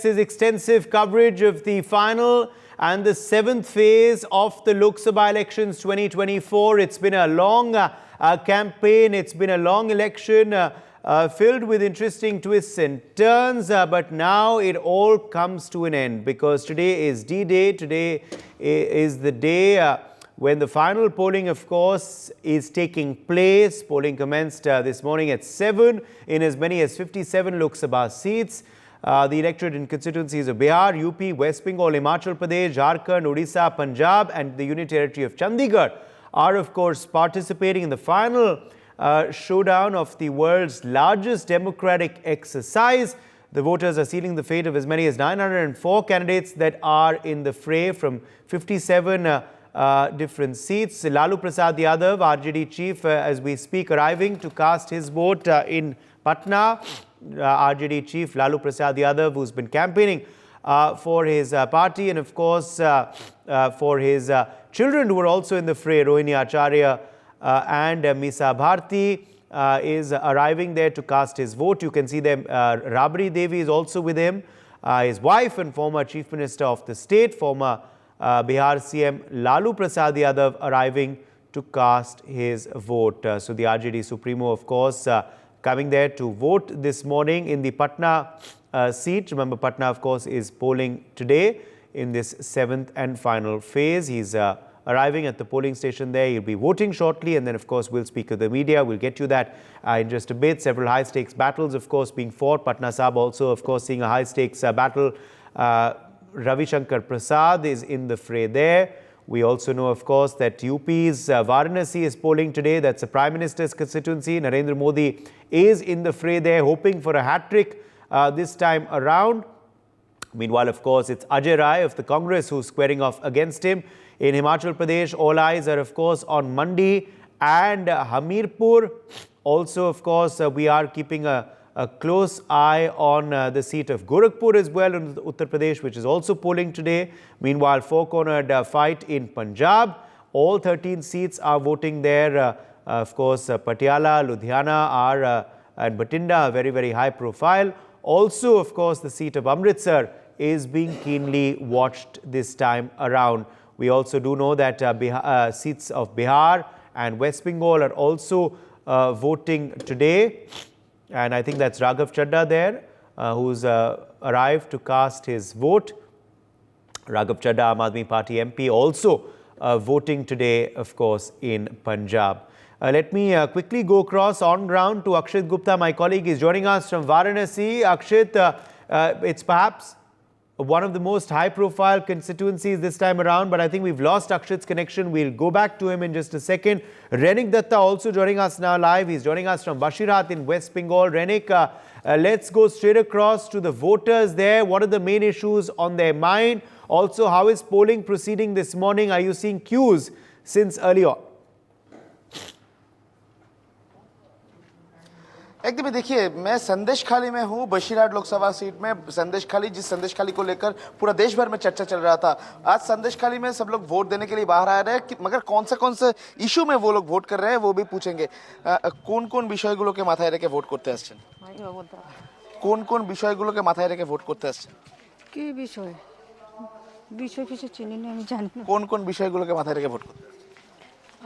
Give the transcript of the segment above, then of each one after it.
This is extensive coverage of the final and the seventh phase of the Lok Sabha elections 2024. It's been a long campaign. It's been a long election filled with interesting twists and turns. But now it all comes to an end because today is D-Day. Today is the day when the final polling, of course, is taking place. Polling commenced this morning at 7 in as many as 57 Lok Sabha seats. The electorate in constituencies of Bihar, UP, West Bengal, Himachal Pradesh, Jharkhand, Odisha, Punjab and the Union Territory of Chandigarh are, of course, participating in the final showdown of the world's largest democratic exercise. The voters are sealing the fate of as many as 904 candidates that are in the fray from 57 different seats. Lalu Prasad Yadav, RJD chief, as we speak, arriving to cast his vote in Patna. RJD chief Lalu Prasad Yadav, who's been campaigning for his party and, of course, for his children who are also in the fray. Rohini Acharya and Misa Bharti is arriving there to cast his vote. You can see them. Rabri Devi is also with him. His wife and former chief minister of the state, former Bihar CM Lalu Prasad Yadav, arriving to cast his vote. So the RJD Supremo, of course, coming there to vote this morning in the Patna seat. Remember, Patna, of course, is polling today in this seventh and final phase. He's arriving at the polling station there. He'll be voting shortly, and then, of course, we'll speak to the media. We'll get you that in just a bit. Several high-stakes battles, of course, being fought. Patna Sahib also, of course, seeing a high-stakes battle. Ravi Shankar Prasad is in the fray there. We also know, of course, that UP's Varanasi is polling today. That's the Prime Minister's constituency. Narendra Modi is in the fray there, hoping for a hat-trick this time around. Meanwhile, of course, it's Ajay Rai of the Congress who's squaring off against him. In Himachal Pradesh, all eyes are, of course, on Mandi and Hamirpur. Also, of course, we are keeping a close eye on the seat of Gorakhpur as well in Uttar Pradesh, which is also polling today. Meanwhile, four-cornered fight in Punjab. All 13 seats are voting there. Of course, Patiala, Ludhiana and Batinda are very, very high profile. Also, of course, the seat of Amritsar is being keenly watched this time around. We also do know that seats of Bihar and West Bengal are also voting today. And I think that's Raghav Chadha there, who's arrived to cast his vote. Raghav Chadha, Aam Aadmi Party MP, also voting today, of course, in Punjab. Let me quickly go across on ground to Akshit Gupta. My colleague is joining us from Varanasi. Akshit, it's perhaps one of the most high-profile constituencies this time around, but I think we've lost Akshit's connection. We'll go back to him in just a second. Renik Datta also joining us now live. He's joining us from Bashirat in West Bengal. Renik, let's go straight across to the voters there. What are the main issues on their mind? Also, how is polling proceeding this morning? Are you seeing queues since early on? एकदम देखिए, मैं संदेशखाली में हूँ, Basirhat Lok Sabha seat में। संदेशखाली, जिस संदेशखाली को लेकर पूरा देश भर में चर्चा चल रहा था, आज संदेशखाली में सब लोग वोट देने के लिए बाहर आ रहे हैं, मगर कौन से इशू में वो लोग वोट कर रहे हैं वो भी पूछेंगे। कौन বিষয়গুলো के माথায় রেখে ভোট করতে আসছেন? কোন বিষয়গুলোকে মাথায় রেখে ভোট করতে আসছেন? কি বিষয় কিছু চিনি না, আমি জানি না। কোন বিষয়গুলোকে মাথায় রেখে ভোট করতে?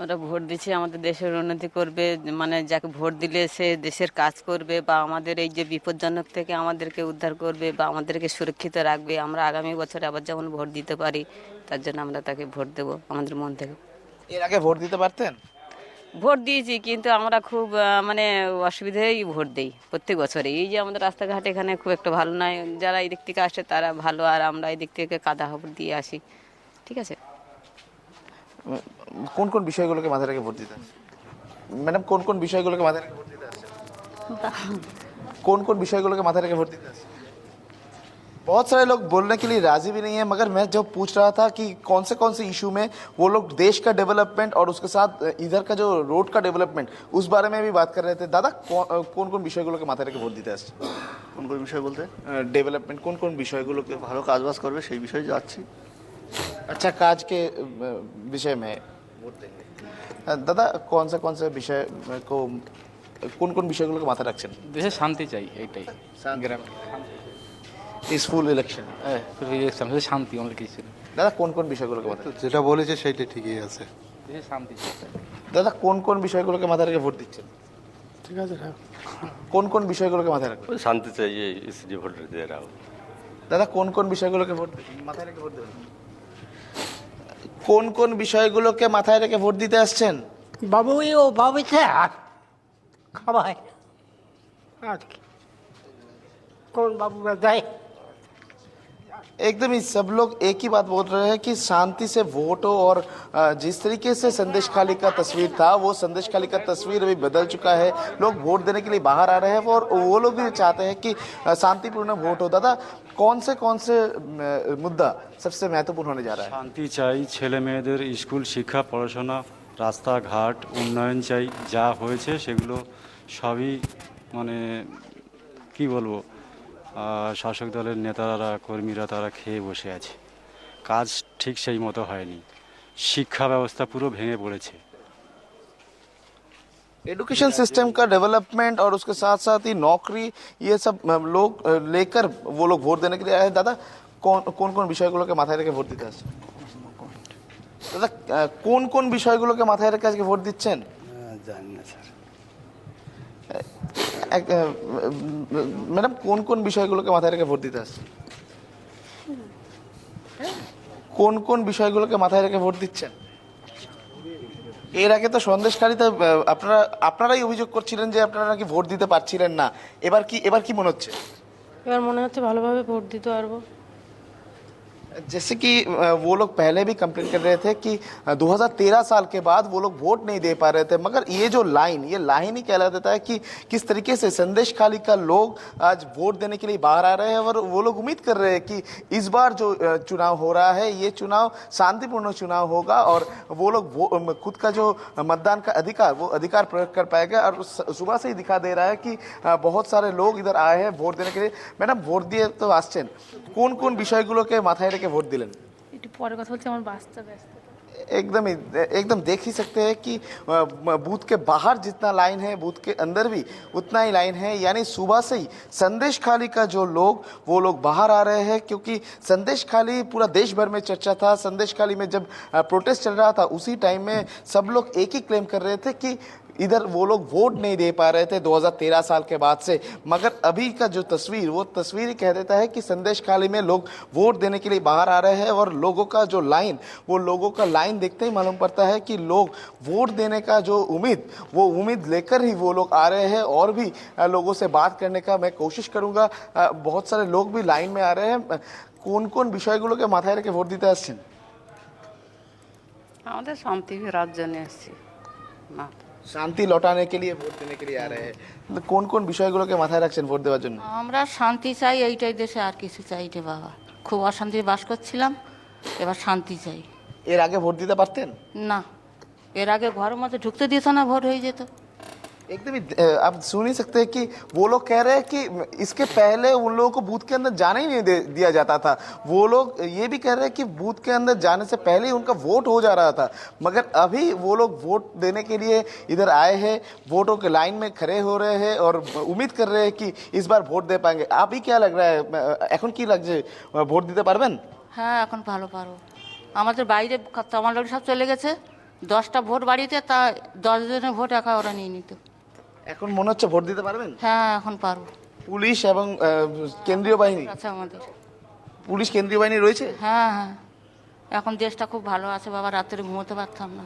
আমরা ভোট দিচ্ছি আমাদের দেশের উন্নতি করবে, মানে যাকে ভোট দিলে সে দেশের কাজ করবে বা আমাদের এই যে বিপজ্জনক থেকে আমাদেরকে উদ্ধার করবে বা আমাদেরকে সুরক্ষিত রাখবে। আমরা আগামী বছরে আবার যেমন ভোট দিতে পারি, তার জন্য আমরা তাকে ভোট দেব আমাদের মন থেকে। এর আগে ভোট দিতে পারতেন? ভোট দিয়েছি, কিন্তু আমরা খুব মানে অসুবিধায় ভোট দিই প্রত্যেক বছরে। এই যে আমাদের রাস্তাঘাট এখানে খুব একটা ভালো নয়, যারা এই দিক থেকে আসে তারা ভালো, আর আমরা এই দিক থেকে কাদা হাবড় দিয়ে আসি। ঠিক আছে, কোন বিষয়গুলোকে মাথায় রেখে ভোট দিতে আসছেন ম্যাডাম? কোন বিষয়গুলোকে মাথায় রেখে ভোট দিতে আসছেন? কোন বিষয়গুলোকে माथाए रखे वोट देते हैं? बहुत सारे लोग बोलने के लिए राजी भी नहीं है, मगर मैं जब पूछ रहा था कि कौन से इशू में वो लोग देश का डेवलपमेंट और उसके साथ इधर का जो रोड का डेवलपमेंट, उस बारे में भी बात कर रहे थे। दादा, কোন বিষয়গুলোকে মাথায় রেখে ভোট দিতে আসছেন? কোন বিষয় বলতে? डेवलपमेंट কোন বিষয়গুলোকে ভালো কাজবাজ করবে সেই বিষয়ে যাচ্ছি। अच्छा काज के विषय में वोट देंगे। दादा, कौन से विषय को কোন বিষয়গুলোকে মাথায় রাখছেন? দেশে শান্তি চাই, এইটাই। গ্রামে পিসফুল ইলেকশন। ইলেকশন হচ্ছে শান্তি, অনেক কিছু না। দাদা কোন কোন বিষয়গুলোকে মাথায় যেটা বলেছে সেইটা ঠিকই আছে। দেশে শান্তি চাই। দাদা কোন কোন বিষয়গুলোকে মাথায় রেখে ভোট দিচ্ছেন? ঠিক আছে, হ্যাঁ। কোন কোন বিষয়গুলোকে মাথায় রাখবেন? शांति चाहिए इसलिए वोट दे रहा हूँ। দাদা কোন কোন বিষয়গুলোকে মাথায় রেখে ভোট দেবেন? কোন কোন বিষয়গুলোকে মাথায় রেখে ভোট দিতে আসছেন? বাবু ও বাবুতে হাত খাওয়ায় আর কি কোন বাবুরা দেয়। एकदम ही सब लोग एक ही बात बोल रहे हैं कि शांति से वोट हो और जिस तरीके से संदेश खाली का तस्वीर था वो संदेश खाली का तस्वीर अभी बदल चुका है। लोग वोट देने के लिए बाहर आ रहे हैं और वो लोग भी चाहते हैं कि शांतिपूर्ण वोट हो। दादा कौन से मुद्दा सबसे महत्वपूर्ण होने जा रहा है? শান্তি চাই, ছেলে মেয়েদের স্কুল শিক্ষা, পড়াশোনা, রাস্তাঘাট, উন্নয়ন চাই। যা হয়েছে সেগুলো সবই মানে কি বলবো, শাসক দলের নেতারা কর্মীরা তারা খেয়ে বসে আছে। কাজ ঠিক সেই মতো হয়নি, শিক্ষা ব্যবস্থা পুরো ভেঙে পড়েছে। एजुकेशन सिस्टम का डेवलपमेंट और उसके साथ साथ ही नौकरी, ये सब लोग लेकर वो लोग वोट देने के लिए आए हैं। दादा कौन कौन বিষয়গুলোকে মাথায় রেখে ভোট দিতে আসছেন? দাদা কোন কোন বিষয়গুলোকে মাথায় রেখে আজকে ভোট দিচ্ছেন? জানি না স্যার। ম্যাডাম কোন বিষয়গুলোকে মাথায় রেখে ভোট দিতে আসছেন? কোন বিষয়গুলোকে মাথায় রেখে ভোট দিচ্ছেন? এর আগে তো সন্দেশখালীতে আপনারাই অভিযোগ করছিলেন যে আপনারা নাকি ভোট দিতে পারছিলেন না। এবার কি মনে হচ্ছে? এবার মনে হচ্ছে ভালোভাবে ভোট দিতে পারবো। जैसे कि वो लोग पहले भी कंप्लेन कर रहे थे कि 2013 साल के बाद वो लोग वोट नहीं दे पा रहे थे, मगर ये लाइन ही कहला देता है कि किस तरीके से संदेश खाली का लोग आज वोट देने के लिए बाहर आ रहे हैं और वो लोग उम्मीद कर रहे हैं कि इस बार जो चुनाव हो रहा है ये चुनाव शांतिपूर्ण चुनाव होगा और वो लोग खुद का जो मतदान का अधिकार प्रयोग कर पाएगा। और सुबह से ही दिखा दे रहा है कि बहुत सारे लोग इधर आए हैं वोट देने के लिए। मैडम ভোট দিয়ে তো আসছেন, কোন বিষয়গুলোকে মাথায় রেখে ভোট দিলেন? একটু পরে কথা বলছি, আমার বাচ্চা ব্যস্ত। एकदम देख ही सकते हैं कि बूथ के बाहर जितना लाइन है बूथ के अंदर भी उतना ही लाइन है। यानी सुबह से ही संदेश खाली का जो वो लोग बाहर आ रहे हैं, क्योंकि संदेश खाली पूरा देश भर में चर्चा था। संदेश खाली में जब प्रोटेस्ट चल रहा था उसी टाइम में सब लोग एक ही क्लेम कर रहे थे कि इधर वो लोग वोट नहीं दे पा रहे थे 2013 साल के बाद से। मगर अभी का जो वो तस्वीर ही कह देता है कि संदेश खाली में लोग वोट देने के लिए बाहर आ रहे हैं और लोगों का जो लोगों का लाइन देखते ही मालूम पड़ता है कि लोग वोट देने का जो उम्मीद लेकर ही वो लोग आ रहे हैं। और भी लोगों से बात करने का मैं कोशिश करूंगा। बहुत सारे लोग भी लाइन में आ रहे हैं। কোন বিষয়গুলোকে মাথায় রেখে ভোট দিতে আসছেন? আমাদের শান্তি ফেরার জন্য এসেছি না, শান্তি লটানে के लिए ভোট দেনে के लिए आ रहे हैं। কোন বিষয়গুলোকে মাথায় রাখছেন ভোট দেওয়ার জন্য? আমরা শান্তি চাই, এইটাই দেশে, আর কিছু চাই রে বাবা। খুব অশান্তিতে বাস করছিলাম, এবার শান্তি চাই। এর আগে ভোট দিতে পারতেন না, এর আগে ঘরের মধ্যে ঢুকতে দিত না, ভোট হয়ে যেত। एकदम ही आप सुन ही सकते हैं कि वो लोग कह रहे हैं कि इसके पहले उन लोगों को बूथ के अंदर जाने ही नहीं दिया जाता था। वो लोग ये भी कह रहे हैं कि बूथ के अंदर जाने से पहले ही उनका वोट हो जा रहा था। मगर अभी वो लोग वोट देने के लिए इधर आए हैं, वोटों के लाइन में खड़े हो रहे हैं और उम्मीद कर रहे हैं कि इस बार वोट दे पाएंगे। आप ही क्या लग रहा है, এখন কি লাগছে, ভোট দিতে পারবেন? হ্যাঁ, এখন ভালো পারো। আমাদের বাইরে আমার লোক সব চলে গেছে, 10টা ভোট বাড়িতে, তা 10 জনের ভোট একা ওরা নিয়ে নিত। এখন মনে হচ্ছে ভোট দিতে পারবেন? হ্যাঁ, এখন পারবো। পুলিশ এবং কেন্দ্রীয় বাহিনী আছে আমাদের। পুলিশ কেন্দ্রীয় বাহিনী রয়েছে? হ্যাঁ, এখন দেশটা খুব ভালো আছে বাবা, রাত্রে ঘুমোতে পারতাম না।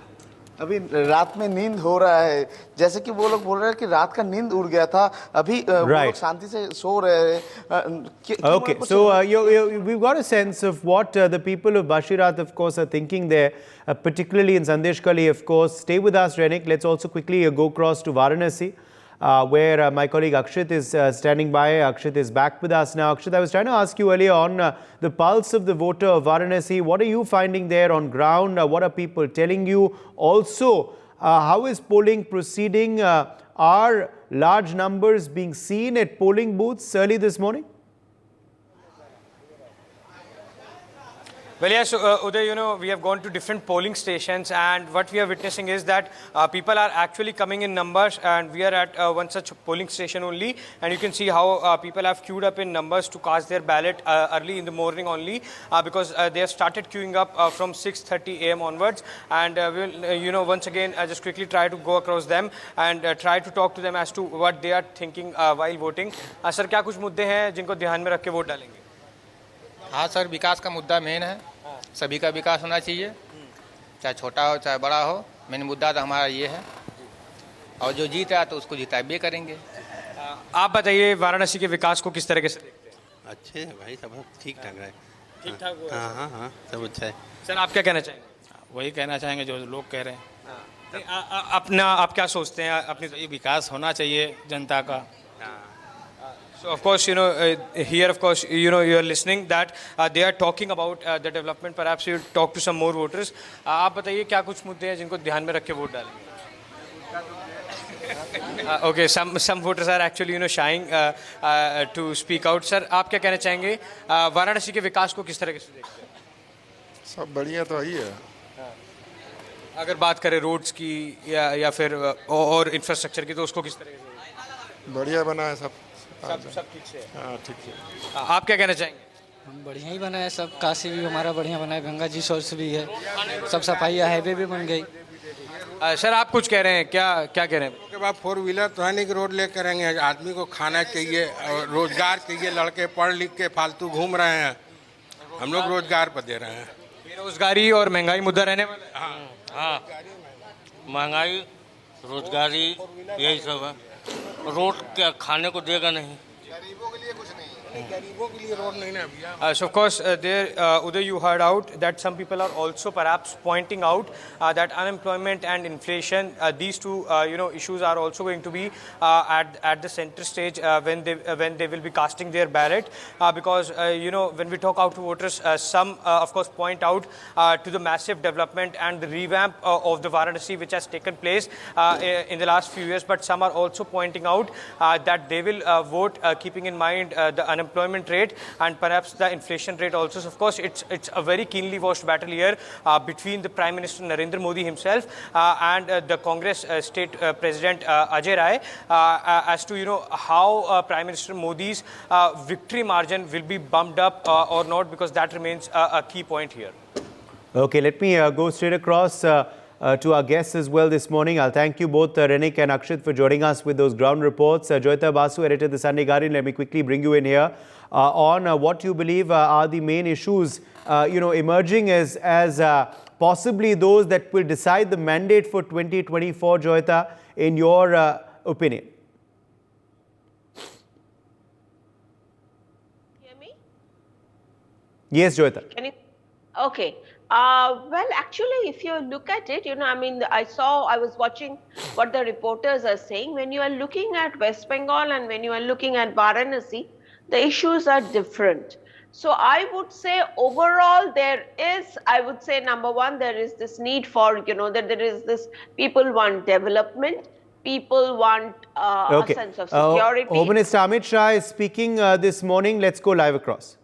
अभी रात में नींद हो रहा है, जैसे कि वो लोग बोल रहे हैं कि रात का नींद उड़ गया था, अभी वो लोग शांति से सो रहे हैं। Okay, so we've got a sense of what the people of Bashirat, of course, are thinking there, particularly in Sandeshkhali, of course. Stay with us, Renik. Let's also quickly go across to Varanasi, where my colleague Akshit is standing by. Akshit is back with us now. Akshit, I was trying to ask you earlier on the pulse of the voter of Varanasi. What are you finding there on ground? What are people telling you? Also, how is polling proceeding? Are large numbers being seen at polling booths early this morning? Well, yes, Uday, we have gone to different polling stations, and what we are witnessing is that people are actually coming in numbers, and we are at one such polling station only, and you can see how people have queued up in numbers to cast their ballot early in the morning only, because they have started queuing up from 6:30 a.m. onwards, and we'll, once again, just quickly try to go across them and try to talk to them as to what they are thinking while voting. Sir, क्या कुछ मुद्दे हैं जिनको ध्यान में रख के vote डालेंगे? हाँ सर, विकास का मुद्दा मेन है। सभी का विकास होना चाहिए, चाहे छोटा हो चाहे बड़ा हो। मेन मुद्दा तो हमारा ये है, और जो जीत रहा तो उसको जिताइए करेंगे। आप बताइए, वाराणसी के विकास को किस तरीके से देखते हैं? अच्छे है भाई, सब ठीक ठाक है। ठीक ठाक हुआ है? हाँ हाँ, सब अच्छा है। सर, आप क्या कहना चाहेंगे? वही कहना चाहेंगे जो लोग कह रहे हैं। आप क्या सोचते हैं अपनी? विकास होना चाहिए जनता का। So of course, here of course, you are listening that they are talking about the development. Perhaps you talk to some more voters. आप बताइए क्या कुछ मुद्दे हैं जिनको ध्यान में रख के वोट डालेंगे? Okay, some voters are actually shying to speak out. Sir, आप क्या कहना चाहेंगे? वाराणसी के विकास को किस तरह से देखते हैं? सब बढ़िया तो ही है। अगर बात करें रोड्स की या फिर और इंफ्रास्ट्रक्चर की, तो उसको किस तरह से? बढ़िया बना है सब ठीक से। हाँ, ठीक है। आप क्या कहना चाहेंगे? बढ़िया ही बना है सब। काशी भी हमारा बढ़िया बना है, गंगा जी सोर्स भी है, सब सफाई, हाईवे भी बन गई। सर, आप कुछ कह रहे हैं, क्या कह रहे हैं? उसके बाद 4 व्हीलर तो है नहीं कि रोड ले करेंगे। आदमी को खाना चाहिए और रोजगार चाहिए। लड़के पढ़ लिख के फालतू घूम रहे हैं, हम लोग रोजगार पर दे रहे हैं। बेरोजगारी और महंगाई मुद्दा रहने वाला है। हाँ, महंगाई, रोजगारी, यही सब है। रोड क्या खाने को देगा नहीं, गरीबों के लिए कुछ नहीं, गरीबों के लिए रोड नहीं ना भैया। So of course, there, Uday, you heard out that some people are also perhaps pointing out that unemployment and inflation, these two, issues are also going to be at the center stage when they will be casting their ballot, because when we talk out to voters, some of course point out to the massive development and the revamp of the Varanasi which has taken place in the last few years, but some are also pointing out that they will vote keeping in mind the unemployment rate and perhaps the inflation rate also. So of course, it's a very keenly watched battle here between the Prime Minister Narendra Modi himself and the Congress State President Ajay Rai as to how Prime Minister Modi's victory margin will be bumped up or not, because that remains a key point here. Okay, let me go straight across to our guests as well this morning. I'll thank you both, Renik and Akshit, for joining us with those ground reports. Joyita Basu, editor of the Sunday Guardian, let me quickly bring you in here on what you believe are the main issues, emerging as possibly those that will decide the mandate for 2024, Joyita, in your opinion. Hear me? Yes, Joyita. Can you? Okay. Well, actually, if you look at it, I was watching what the reporters are saying. When you are looking at West Bengal and when you are looking at Varanasi, the issues are different. So I would say overall number one, there is this need for, that there is this, people want development, people want a sense of security. Home Minister Amit Shah is speaking this morning. Let's go live across.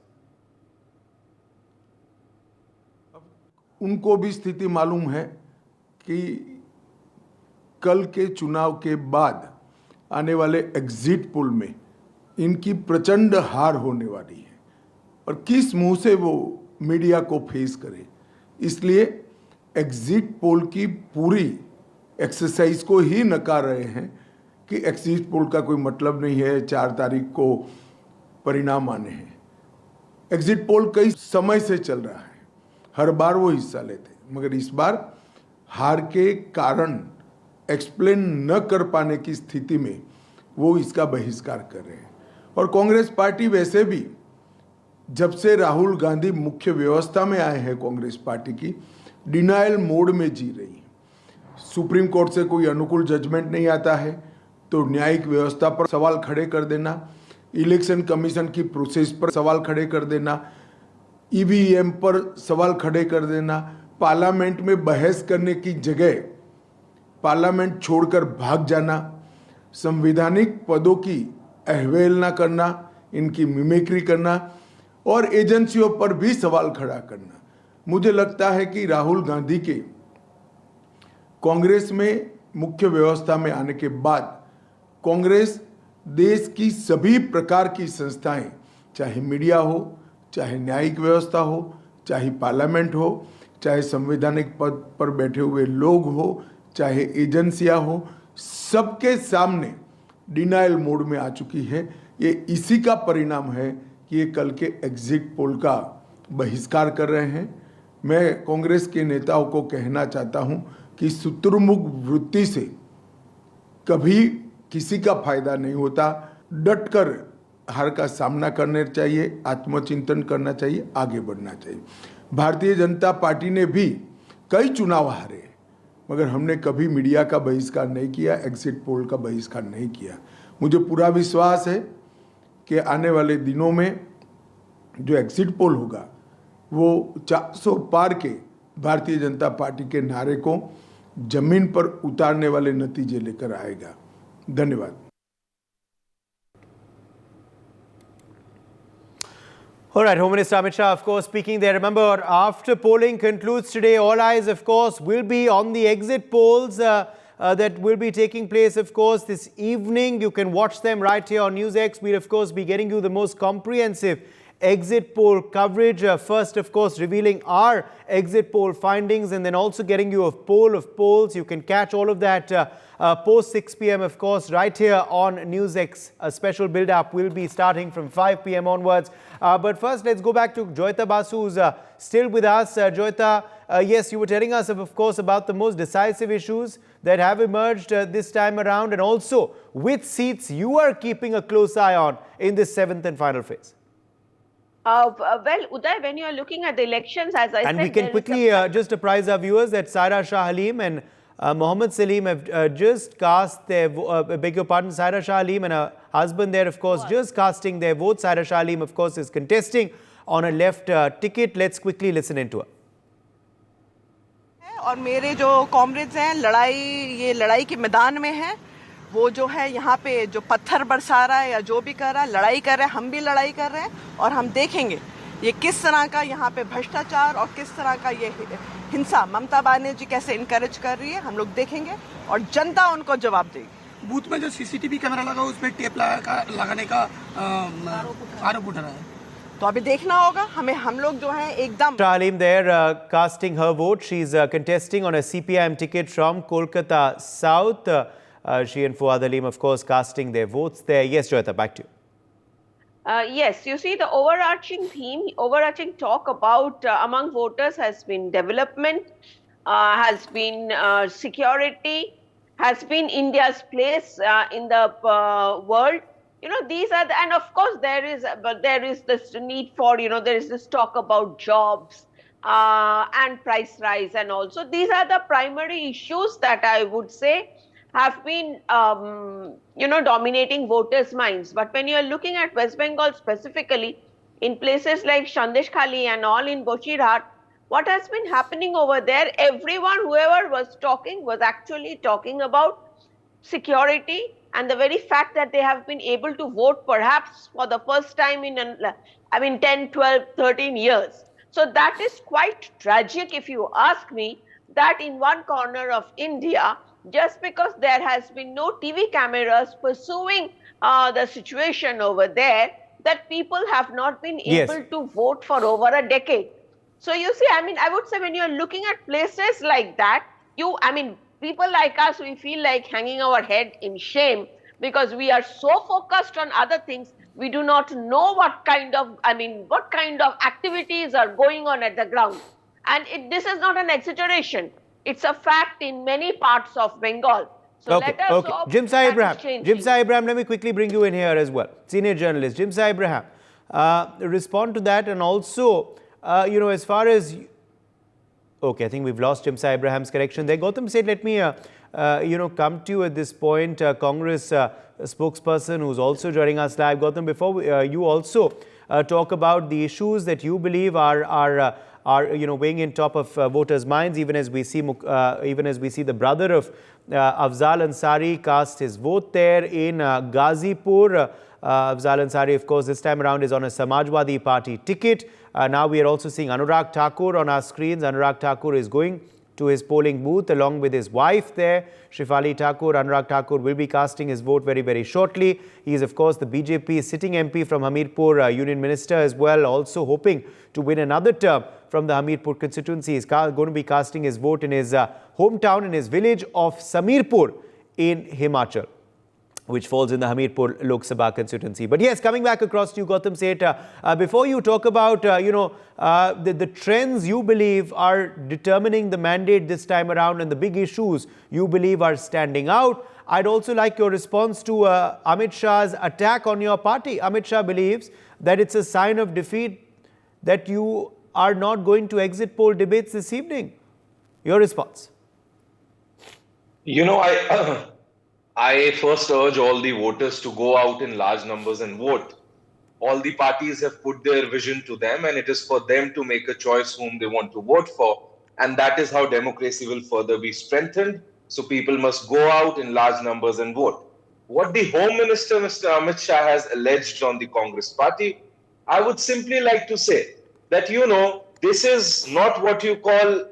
उनको भी स्थिति मालूम है कि कल के चुनाव के बाद आने वाले एग्जिट पोल में इनकी प्रचंड हार होने वाली है और किस मुंह से वो मीडिया को फेस करे। इसलिए एग्जिट पोल की पूरी एक्सरसाइज को ही नकार रहे हैं कि एग्जिट पोल का कोई मतलब नहीं है, 4 तारीख को परिणाम आने हैं। एग्जिट पोल कई समय से चल रहा है, हर बार वो हिस्सा लेते, मगर इस बार हार के कारण एक्सप्लेन न कर पाने की स्थिति में वो इसका बहिष्कार कर रहे हैं। और कांग्रेस पार्टी वैसे भी जब से राहुल गांधी मुख्य व्यवस्था में आए हैं, कांग्रेस पार्टी की डिनायल मोड में जी रही है। सुप्रीम कोर्ट से कोई अनुकूल जजमेंट नहीं आता है तो न्यायिक व्यवस्था पर सवाल खड़े कर देना, इलेक्शन कमीशन की प्रोसेस पर सवाल खड़े कर देना, ईवीएम पर सवाल खड़े कर देना, पार्लियामेंट में बहस करने की जगह पार्लियामेंट छोड़कर भाग जाना, संवैधानिक पदों की अवहेलना करना, इनकी मिमिक्री करना और एजेंसियों पर भी सवाल खड़ा करना। मुझे लगता है कि राहुल गांधी के कांग्रेस में मुख्य व्यवस्था में आने के बाद कांग्रेस देश की सभी प्रकार की संस्थाएं, चाहे मीडिया हो, चाहे न्यायिक व्यवस्था हो, चाहे पार्लियामेंट हो, चाहे संवैधानिक पद पर बैठे हुए लोग हो, चाहे एजेंसियां हो, सबके सामने डिनायल मोड में आ चुकी है। ये इसी का परिणाम है कि ये कल के एग्जिट पोल का बहिष्कार कर रहे हैं। मैं कांग्रेस के नेताओं को कहना चाहता हूं कि शुतुरमुर्ग वृत्ति से कभी किसी का फायदा नहीं होता। डटकर हार का सामना करना चाहिए, आत्मचिंतन करना चाहिए, आगे बढ़ना चाहिए। भारतीय जनता पार्टी ने भी कई चुनाव हारे, मगर हमने कभी मीडिया का बहिष्कार नहीं किया, एग्जिट पोल का बहिष्कार नहीं किया। मुझे पूरा विश्वास है कि आने वाले दिनों में जो एग्जिट पोल होगा वो 400 पार के भारतीय जनता पार्टी के नारे को जमीन पर उतारने वाले नतीजे लेकर आएगा। धन्यवाद। All right, Home Minister Amit Shah, of course, speaking there. Remember, after polling concludes today, all eyes, of course, will be on the exit polls that will be taking place, of course, this evening. You can watch them right here on NewsX. We'll, of course, be getting you the most comprehensive exit poll coverage. First, of course, revealing our exit poll findings and then also getting you a poll of polls. You can catch all of that post 6 p.m, of course, right here on NewsX. A special build-up will be starting from 5 p.m. onwards. But first, let's go back to Joyita Basu, who's still with us. Joyita, yes, you were telling us, of course, about the most decisive issues that have emerged this time around, and also which seats you are keeping a close eye on in this 7th and final phase. Well, Uday, when you are looking at the elections, as I said... And we can quickly just apprise our viewers that Saira Shah Halim and Mohammed Salim have just cast their, beg your pardon, Saira Shah Halim and her husband there, of course, just casting their vote. Saira Shah Halim, of course, is contesting on a left ticket. Let's quickly listen into her. और मेरे जो comrades हैं ये लड़ाई के मैदान में हैं, वो जो है यहाँ पे जो पत्थर बरसा रहा है या जो भी कर रहा है, लड़ाई कर रहे हैं, हम भी लड़ाई कर रहे हैं और हम देखेंगे ये किस तरह का यहाँ पे भ्रष्टाचार और किस तरह का ये हिंसा ममता बनर्जी कैसे इनकरेज कर रही है, हम लोग देखेंगे और जनता उनको जवाब देगी। बूथ में जो सीसीटीवी कैमरा लगा उसमें टेप लगाने का आरोप उठ रहा है, तो अभी देखना होगा हमें। हम लोग जो है एकदम Shalim there casting her vote. She's contesting on a CPIM ticket from Kolkata South. She and Fuad Halim, of course, casting their votes there. Yes, Joyita, back to you. Yes, you see, the overarching theme, overarching talk about among voters has been development, has been security, has been India's place in the world. You know, these are the, and of course there is this need for, you know, there is this talk about jobs and price rise, and also these are the primary issues that I would say have been, you know, dominating voters' minds. But when you are looking at West Bengal specifically, in places like Sandeshkhali and all in Bochirhat, what has been happening over there, everyone, whoever was talking, was actually talking about security and the very fact that they have been able to vote perhaps for the first time in, 10, 12, 13 years. So that is quite tragic, if you ask me, that in one corner of India, just because there has been no TV cameras pursuing the situation over there, that people have not been able to vote for over a decade. So you see, I would say when you're looking at places like that, people like us, we feel like hanging our head in shame because we are so focused on other things, we do not know what kind of activities are going on at the ground. And this is not an exaggeration. It's a fact in many parts of Bengal. So let us hope Jimsa Ibrahim, let me quickly bring you in here as well. Senior journalist, Jimsa Ibrahim, respond to that, and also, you know, as far as... Okay, I think we've lost Jimsa Ibrahim's connection there. Gautam said, let me, you know, come to you at this point. Congress spokesperson who's also joining us live. Gautam, before you also talk about the issues that you believe are you know, weighing in top of voters' minds, even as we see the brother of Afzal Ansari cast his vote there in Ghazipur. Afzal Ansari, of course, this time around is on a Samajwadi Party ticket. Now we are also seeing Anurag Thakur on our screens. Anurag Thakur is going to his polling booth along with his wife there, Shefali Thakur. Anurag Thakur will be casting his vote very, very shortly. He is, of course, the BJP sitting MP from Hamirpur, Union Minister as well, also hoping to win another term from the Hamirpur constituency. He is going to be casting his vote in his hometown, in his village of Samirpur in Himachal, which falls in the Hamirpur Lok Sabha constituency. But yes, coming back across to you, Gautam Seth, before you talk about, the trends you believe are determining the mandate this time around and the big issues you believe are standing out, I'd also like your response to Amit Shah's attack on your party. Amit Shah believes that it's a sign of defeat that you are not going to exit poll debates this evening. Your response? I first urge all the voters to go out in large numbers and vote. All the parties have put their vision to them, and it is for them to make a choice whom they want to vote for. And that is how democracy will further be strengthened. So people must go out in large numbers and vote. What the Home Minister, Mr. Amit Shah, has alleged on the Congress party, I would simply like to say that, this is not what you call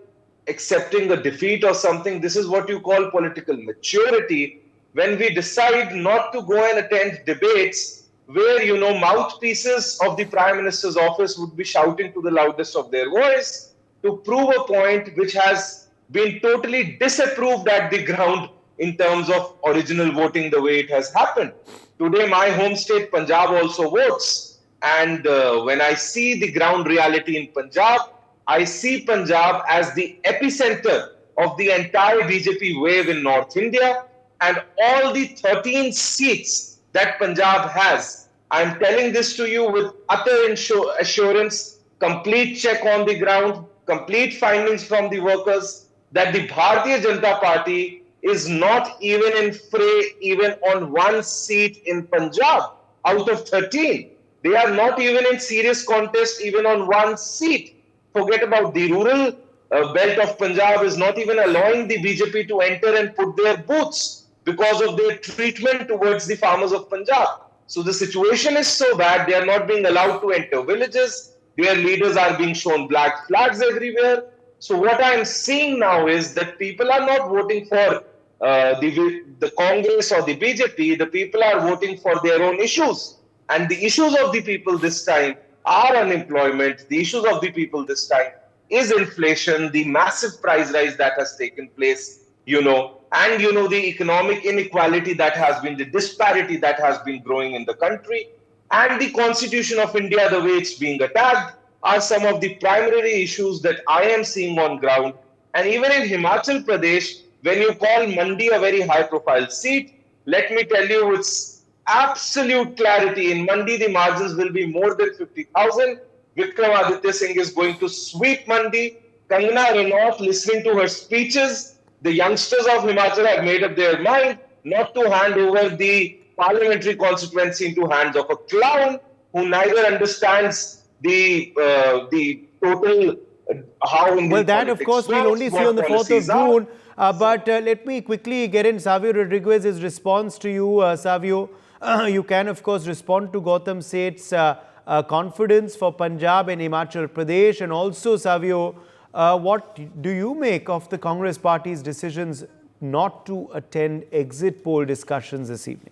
accepting a defeat or something. This is what you call political maturity, when we decide not to go and attend debates where, mouthpieces of the Prime Minister's office would be shouting to the loudest of their voice to prove a point which has been totally disapproved at the ground in terms of original voting the way it has happened. Today, my home state, Punjab, also votes. And when I see the ground reality in Punjab, I see Punjab as the epicenter of the entire BJP wave in North India, and all the 13 seats that Punjab has. I'm telling this to you with utter assurance, complete check on the ground, complete findings from the workers, that the Bharatiya Janata Party is not even in fray even on one seat in Punjab out of 13. They are not even in serious contest even on one seat. Forget about the rural belt of Punjab is not even allowing the BJP to enter and put their booths because of their treatment towards the farmers of Punjab. So the situation is so bad, they are not being allowed to enter villages. Their leaders are being shown black flags everywhere. So what I am seeing now is that people are not voting for the Congress or the BJP. The people are voting for their own issues. And the issues of the people this time are unemployment. The issues of the people this time is inflation, the massive price rise that has taken place, and the economic inequality that has been, the disparity that has been growing in the country, and the Constitution of India, the way it's being attacked, are some of the primary issues that I am seeing on ground. And even in Himachal Pradesh, when you call Mandi a very high-profile seat, let me tell you, it's absolute clarity. In Mandi, the margins will be more than 50,000. Vikramaditya Singh is going to sweep Mandi. Kangana Ranaut, listening to her speeches, the youngsters of Himachal have made up their mind not to hand over the parliamentary constituency into hands of a clown who neither understands the total how Indian well, that of course we'll only see on the 4th of June. But let me quickly get in Savio Rodriguez's response to you, Savio. You can of course respond to Gautam Seth's confidence for Punjab and Himachal Pradesh, and also Savio, what do you make of the Congress party's decisions not to attend exit poll discussions this evening?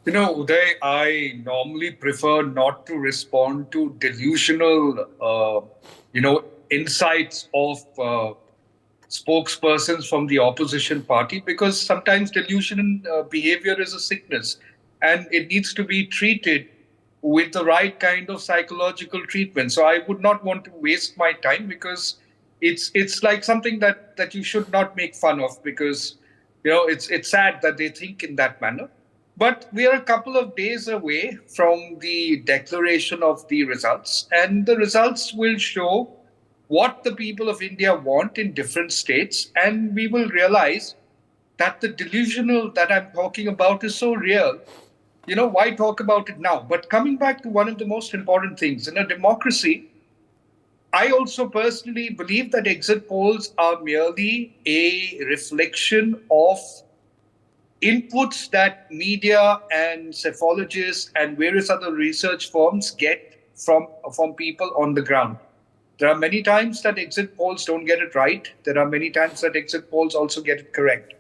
Uday, I normally prefer not to respond to delusional, insights of spokespersons from the opposition party, because sometimes delusional behavior is a sickness and it needs to be treated with the right kind of psychological treatment. So I would not want to waste my time, because it's like something that you should not make fun of, because it's sad that they think in that manner. But we are a couple of days away from the declaration of the results, and the results will show what the people of India want in different states, and we will realize that the delusional that I'm talking about is so real. Why talk about it now? But coming back to one of the most important things, in a democracy, I also personally believe that exit polls are merely a reflection of inputs that media and psephologists and various other research firms get from people on the ground. There are many times that exit polls don't get it right. There are many times that exit polls also get it correct.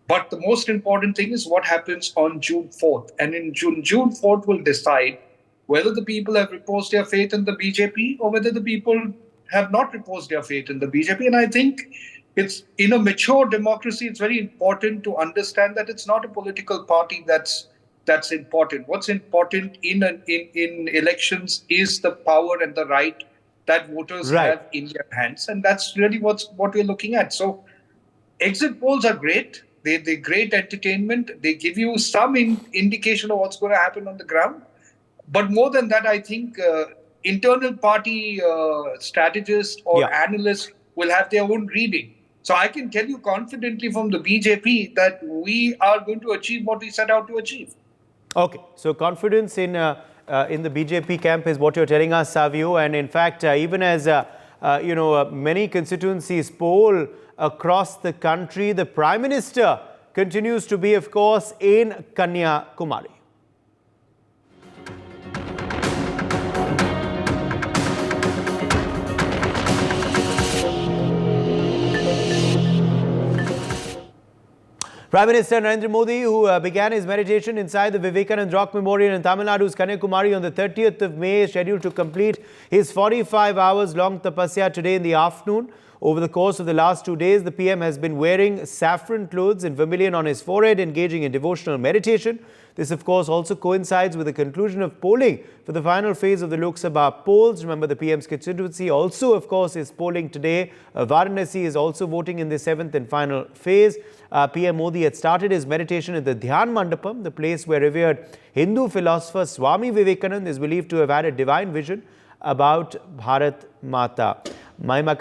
But the most important thing is what happens on June 4th. And in June 4th will decide whether the people have reposed their faith in the BJP or whether the people have not reposed their faith in the BJP. And I think it's in a mature democracy, it's very important to understand that it's not a political party that's important. What's important in elections is the power and the right that voters have in their hands. And that's really what we're looking at. So exit polls are great. They're great entertainment. They give you some indication of what's going to happen on the ground. But more than that, I think internal party strategists or analysts will have their own reading. So I can tell you confidently from the BJP that we are going to achieve what we set out to achieve. Okay, so confidence in the BJP camp is what you're telling us, Savio. And in fact, even as many constituencies poll across the country, the Prime Minister continues to be, of course, in Kanyakumari. Prime Minister Narendra Modi, who began his meditation inside the Vivekanand Rock Memorial in Tamil Nadu's Kanyakumari on the 30th of May, is scheduled to complete his 45 hours long tapasya today in the afternoon. Over the course of the last 2 days, the PM has been wearing saffron clothes and vermilion on his forehead, engaging in devotional meditation. This, of course, also coincides with the conclusion of polling for the final phase of the Lok Sabha polls. Remember, the PM's constituency also, of course, is polling today. Varanasi is also voting in the 7th and final phase. PM Modi had started his meditation at the Dhyan Mandapam, the place where revered Hindu philosopher Swami Vivekanand is believed to have had a divine vision about Bharat Mata. Mahima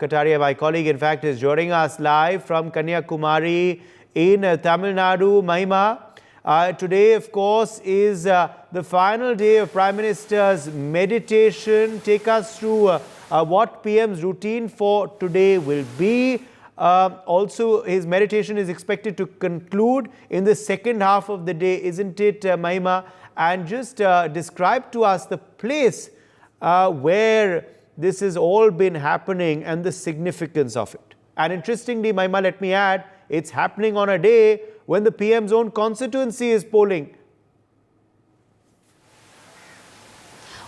Kataria, my colleague, in fact, is joining us live from Kanyakumari in Tamil Nadu. Mahima, today, of course, is the final day of Prime Minister's meditation. Take us through what PM's routine for today will be. Also, his meditation is expected to conclude in the second half of the day, isn't it, Mahima? And just describe to us the place where this has all been happening and the significance of it. And interestingly, Mahima, let me add, it's happening on a day when the PM's own constituency is polling.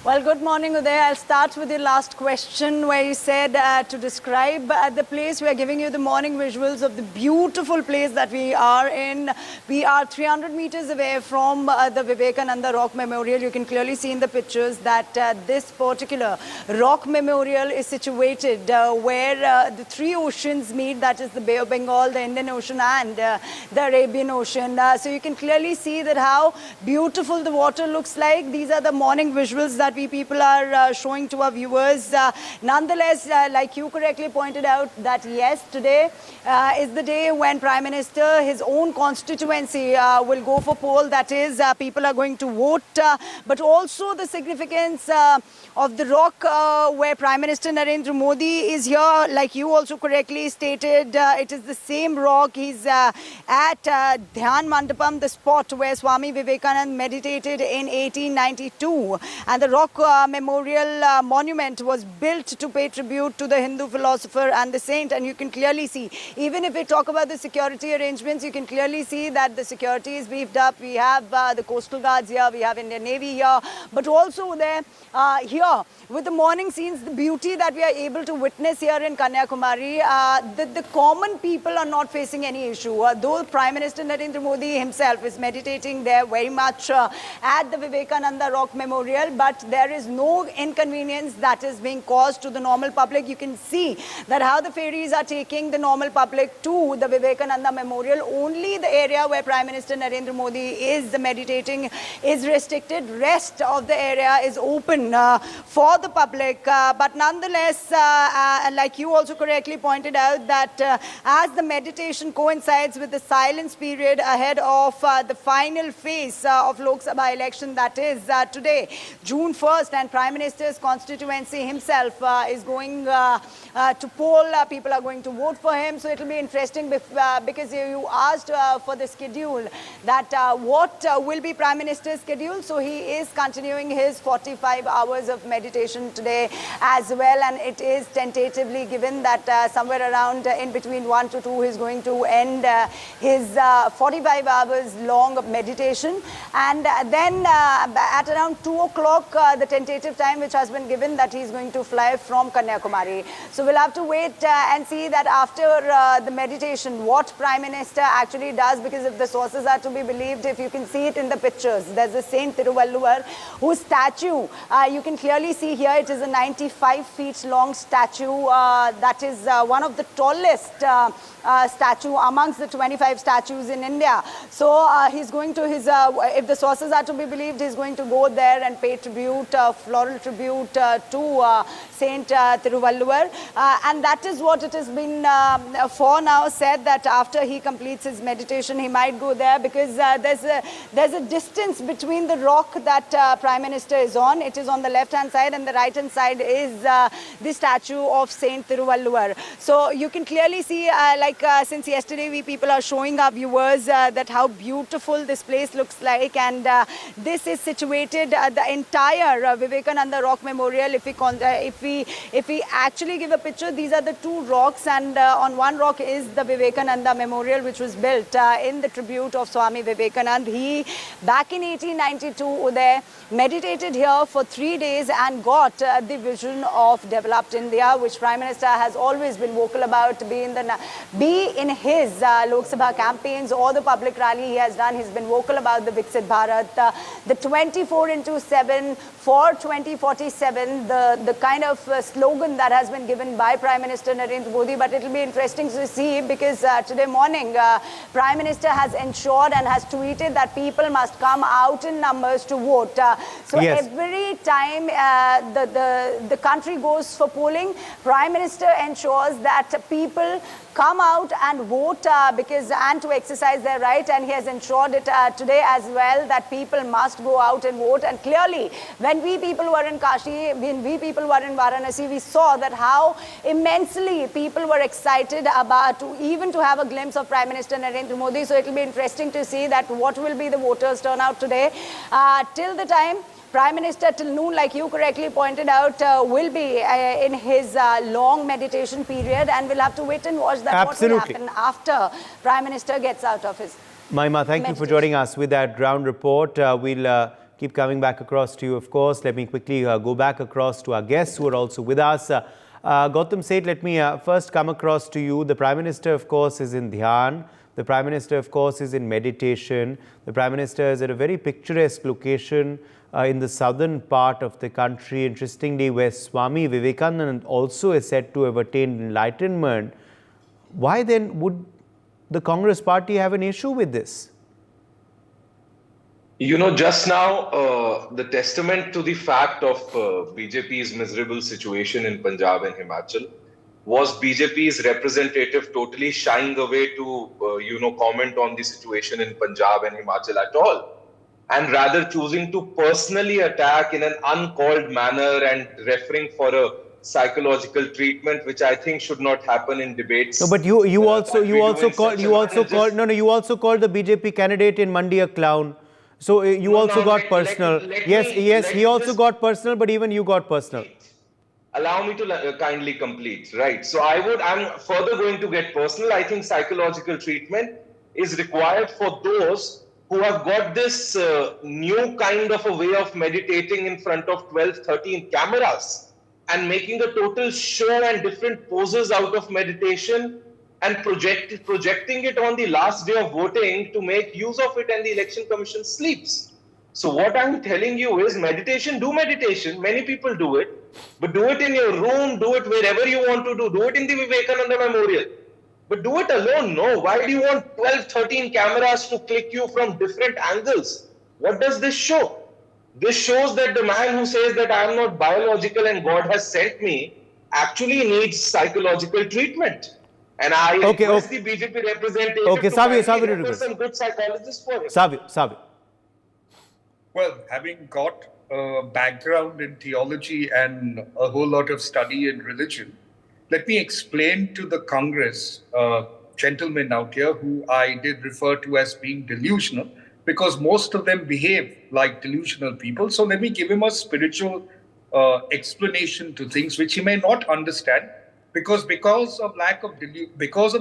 Well, good morning, Uday. I'll start with your last question where you said to describe the place. We are giving you the morning visuals of the beautiful place that we are in. We are 300 meters away from the Vivekananda Rock Memorial. You can clearly see in the pictures that this particular rock memorial is situated where the three oceans meet, that is the Bay of Bengal, the Indian Ocean and the Arabian Ocean. So you can clearly see that how beautiful the water looks like. These are the morning visuals that we people are showing to our viewers. Nonetheless, like you correctly pointed out, that yes, today is the day when Prime Minister, his own constituency will go for poll. That is, people are going to vote. But also the significance of the rock where Prime Minister Narendra Modi is here. Like you also correctly stated, it is the same rock. He's at Dhyan Mandapam, the spot where Swami Vivekanand meditated in 1892. And the rock memorial monument was built to pay tribute to the Hindu philosopher and the saint. And you can clearly see, even if we talk about the security arrangements, you can clearly see that the security is beefed up. We have the coastal guards here, we have Indian Navy here, but also there here with the morning scenes, the beauty that we are able to witness here in Kanyakumari, the common people are not facing any issue. Though Prime Minister Narendra Modi himself is meditating there very much at the Vivekananda Rock Memorial, but there is no inconvenience that is being caused to the normal public. You can see that how the ferries are taking the normal public to the Vivekananda Memorial. Only the area where Prime Minister Narendra Modi is meditating is restricted. Rest of the area is open for the public. But nonetheless, like you also correctly pointed out, that as the meditation coincides with the silence period ahead of the final phase of Lok Sabha election, that is today, June first, and Prime Minister's constituency himself is going to poll. People are going to vote for him. So it will be interesting because you asked for the schedule, that what will be Prime Minister's schedule. So he is continuing his 45 hours of meditation today as well, and it is tentatively given that somewhere around in between 1 to 2 he's going to end his 45 hours long of meditation, and then at around 2 o'clock the tentative time which has been given, that he's going to fly from Kanyakumari. So we'll have to wait and see that after the meditation what Prime Minister actually does, because if the sources are to be believed, if you can see it in the pictures, there's a Saint Thiruvalluvar whose statue you can clearly see here. It is a 95 feet long statue that is one of the tallest statue amongst the 25 statues in India. So he's going to if the sources are to be believed, he's going to go there and pay tribute, floral tribute to Saint Thiruvalluvar, and that is what it has been for now said, that after he completes his meditation he might go there, because there's a distance between the rock that Prime Minister is on. It is on the left hand side, and the right hand side is the statue of Saint Thiruvalluvar. So you can clearly see since yesterday we people are showing our viewers that how beautiful this place looks like, and this is situated the entire Vivekananda Rock Memorial. If we actually give a picture, these are the two rocks, and on one rock is the Vivekananda Memorial, which was built in the tribute of Swami Vivekananda. He back in 1892 Uday meditated here for 3 days and got the vision of developed India, which Prime Minister has always been vocal about, be in his Lok Sabha campaigns or the public rally he has done. He's been vocal about the Viksit Bharat, the 24/7 for 2047, the kind of slogan that has been given by Prime Minister Narendra Modi. But it will be interesting to see, because today morning Prime Minister has ensured and has tweeted that people must come out in numbers to vote. So Yes. every time the country goes for polling, Prime Minister ensures that people come out and vote and to exercise their right, and he has ensured it today as well, that people must go out and vote. And clearly, when we people were in Kashi, when we people were in Varanasi, we saw that how immensely people were excited about even to have a glimpse of Prime Minister Narendra Modi. So it will be interesting to see that what will be the voters turnout today. Till the time Prime Minister till noon, like you correctly pointed out, will be in his long meditation period, and we'll have to wait and watch that Absolutely. what will happen after Prime Minister gets out of his Mahima, thank you for joining us with that ground report. We'll keep coming back across to you, of course. Let me quickly go back across to our guests who are also with us. Gautam Seth, let me first come across to you. The Prime Minister, of course, is in Dhyan. The Prime Minister, of course, is in meditation. The Prime Minister is at a very picturesque location in the southern part of the country, interestingly, where Swami Vivekananda also is said to have attained enlightenment. Why then would the Congress party have an issue with this? You know, just now, the testament to the fact of BJP's miserable situation in Punjab and Himachal was BJP's representative totally shying away to, comment on the situation in Punjab and Himachal at all, and rather choosing to personally attack in an uncalled manner and referring for a psychological treatment, which I think should not happen in debates. No, but you also called the BJP candidate in Mandi a clown. So you also got personal. Yes, he also got personal, but even you got personal. Allow me to kindly complete, right? So I'm further going to get personal. I think psychological treatment is required for those who have got this new kind of a way of meditating in front of 12, 13 cameras and making a total show and different poses out of meditation and projecting it on the last day of voting to make use of it, and the Election Commission sleeps. So what I'm telling you is do meditation. Many people do it, but do it in your room, do it wherever you want to do it in the Vivekananda Memorial. But do it alone, no. Why do you want 12, 13 cameras to click you from different angles? What does this show? This shows that the man who says that I am not biological and God has sent me actually needs psychological treatment. And I request the BJP representative to refer some good psychologists for him. Savio. Well, having got background in theology and a whole lot of study in religion, let me explain to the Congress gentlemen out here who I did refer to as being delusional, because most of them behave like delusional people. So let me give him a spiritual explanation to things which he may not understand, because of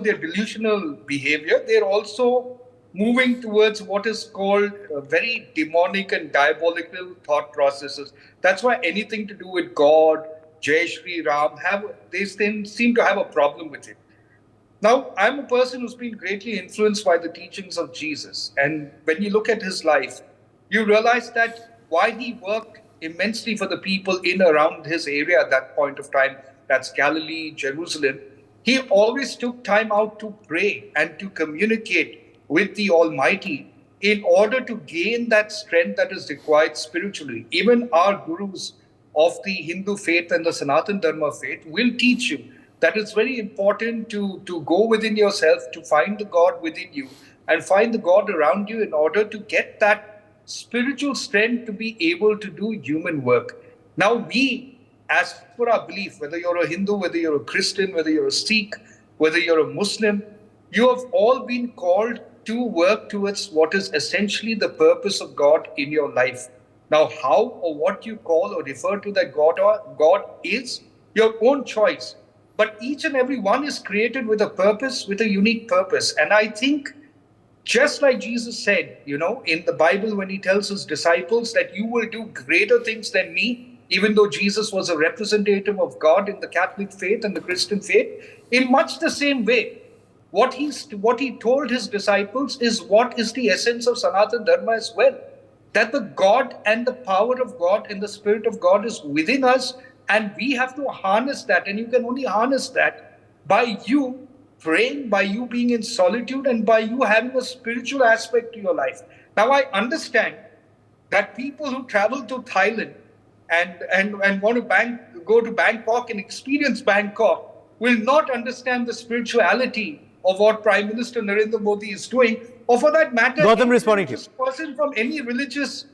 their delusional behavior, they're also moving towards what is called very demonic and diabolical thought processes. That's why anything to do with God, Jai Shri Ram, they seem to have a problem with it. Now, I'm a person who's been greatly influenced by the teachings of Jesus. And when you look at his life, you realize that while he worked immensely for the people in around his area at that point of time, that's Galilee, Jerusalem, he always took time out to pray and to communicate with the Almighty in order to gain that strength that is required spiritually. Even our gurus of the Hindu faith and the Sanatana Dharma faith will teach you that it's very important to go within yourself, to find the God within you and find the God around you in order to get that spiritual strength to be able to do human work. Now we, as per our belief, whether you're a Hindu, whether you're a Christian, whether you're a Sikh, whether you're a Muslim, you have all been called to work towards what is essentially the purpose of God in your life. Now, how or what you call or refer to that God is your own choice. But each and every one is created with a purpose, with a unique purpose. And I think just like Jesus said, in the Bible, when he tells his disciples that you will do greater things than me, even though Jesus was a representative of God in the Catholic faith and the Christian faith, in much the same way, what he told his disciples is what is the essence of Sanatana Dharma as well. That the God and the power of God and the Spirit of God is within us, and we have to harness that. And you can only harness that by you praying, by you being in solitude, and by you having a spiritual aspect to your life. Now, I understand that people who travel to Thailand and want to go to Bangkok and experience Bangkok will not understand the spirituality of what Prime Minister Narendra Modi is doing, or for that matter, Gautam responding to you. Person from any religious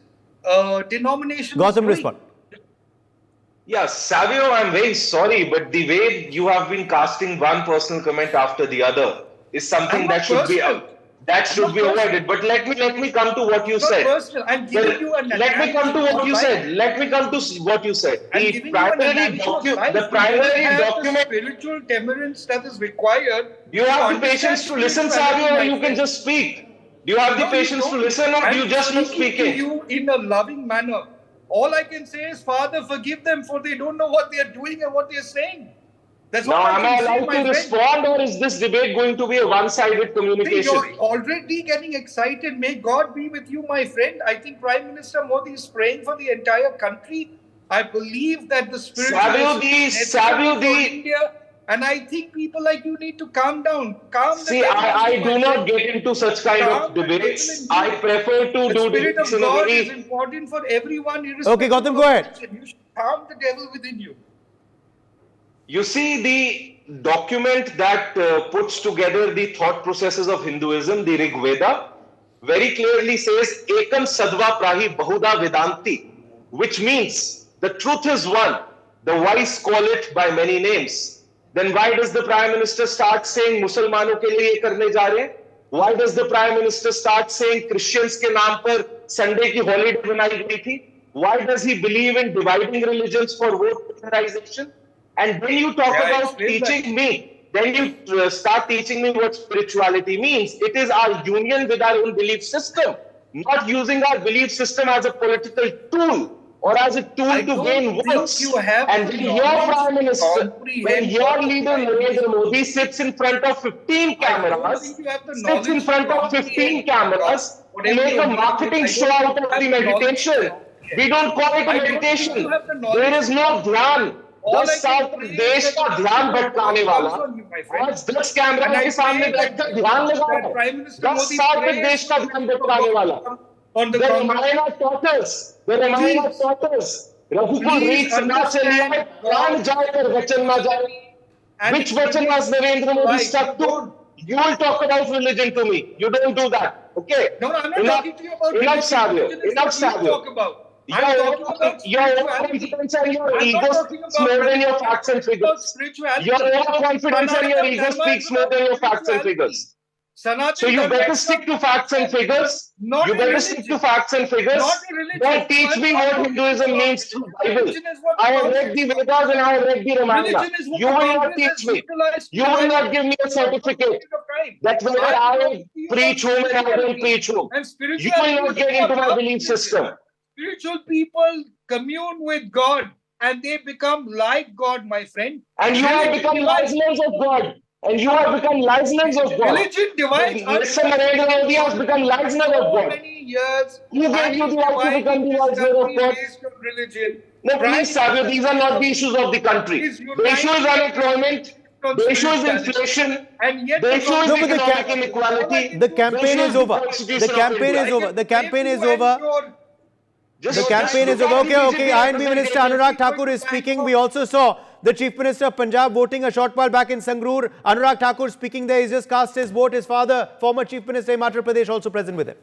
denomination. Gautam respond. Yeah, Savio, I'm very sorry, but the way you have been casting one personal comment after the other is something that should be avoided. But let me come to what you said. I'm giving you an Let me come to what you said. Let me come to what you said. The primary document. Spiritual temperance that is required. Do you have the patience to listen, Savio, or you can just speak? Do you have the patience to listen, or do you just not speaking? To you in a loving manner. All I can say is, Father, forgive them, for they don't know what they are doing and what they are saying. That's now, all I am I can say, allowed my to respond, or is this debate going to be a one-sided communication? You're already getting excited. May God be with you, my friend. I think Prime Minister Modi is praying for the entire country. I believe that the spiritual India. And I think people like you need to calm down. I do not get into such kind of debates. I prefer to do debates in a very... is important for everyone. Okay, Gautam, go ahead. You should calm the devil within you. You see, the document that puts together the thought processes of Hinduism, the Rig Veda, very clearly says, Ekam Sadva Prahi Bahuda Vedanti, which means the truth is one. The wise call it by many names. Then why does the Prime Minister start saying Musalmano ke liye karne ja rahe hain? Why does the Prime Minister start saying Christians ke naam par Sunday ki holiday banai gayi thi? Why does he believe in dividing religions for vote polarization? And when you talk about teaching me, then you start teaching me what spirituality means. It is our union with our own belief system, not using our belief system as a political tool or as a tool to gain votes. And when your Prime Minister, when your leader Narendra Modi sits in front of 15 cameras, to make a marketing show out of the meditation. We don't call it a meditation. There is no dhyan. 10 साल तक देश का ध्यान भटकाने वाला आज 10 camera के सामने बैठकर ध्यान लगा रहा है 10 साल तक देश का ध्यान भटकाने वाला The Ramayana taught us Raghukul reads ना चलिए प्राण जाए पर वचन ना जाए. Which वचन was Narendra Modi stuck to? You will talk about religion to me. You don't do that. Okay? No, I'm not talking to you about enough, Savio. I'm talking about your spirituality. overconfidence and your I'm ego not talking speaks about more than your religion. I'm facts and talking about figures. spirituality. Your overconfidence and your Sanatana ego Dharma is speaks more about than your facts and spirituality. figures. So Sanatana you Dharma better is stick to about facts and figures. not You a better stick to religion. facts and figures. Not a religion. Don't teach I'm me not what talking Hinduism about means through religion. Bible. Religion is what I the have read Congress the is talking Vedas and I have read the about. Ramayana. Religion is what You the will not Congress teach has me. utilized You will not give me a certificate that whether I'm I talking to you preach about whom and I don't spirituality. preach whom. And You will spirituality not is get what into my not belief religion. system. Spiritual people commune with God and they become like God, my friend. And you have become license of God. And you have become license of God. Religion divides Mr. Narendra Modi has become license of so God. many years. Who gave you the right to become the license of God? Based on religion. No, please, Savio, these are not the issues of the country. The issue is unemployment. The issue is inflation. And yet The issue is No, but economic inequality. the campaign is over. The campaign is over. The campaign is over. The campaign is over. Okay. INB Minister Anurag Thakur is speaking. We also saw the Chief Minister of Punjab voting a short while back in Sangrur. Anurag Thakur speaking there. He's just cast his vote. His father, former Chief Minister Himachal Pradesh, also present with him.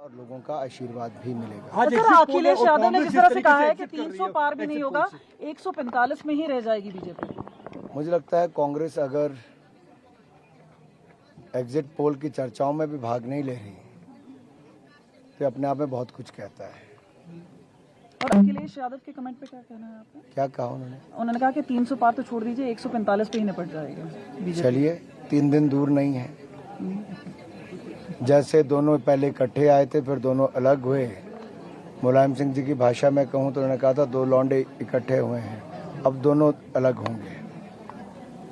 और लोगों का आशीर्वाद भी मिलेगा। Sir, Akhilesh Yadav ने जिस तरह से कहा है कि 300 पार भी नहीं होगा, 145 में ही रह जाएगी बीजेपी। मुझे लगता है कांग्रेस अगर एग्जिट पोल की चर्चाओं में भी भाग नहीं ले रही तो अपने आप में बहुत कुछ कहता है। और अखिलेश यादव के कमेंट पे क्या कहना है आपका? क्या कहा उन्होंने? उन्होंने कहा कि 300 पार तो छोड़ दीजिए, 145 पे ही निपट जाएगा बीजेपी। चलिए, 3 दिन दूर नहीं है। जैसे दोनों पहले इकट्ठे आए थे, फिर दोनों अलग हुए। मुलायम सिंह जी की भाषा में कहूँ तो उन्होंने कहा था 2 लौंडे इकट्ठे हुए हैं, अब दोनों अलग होंगे।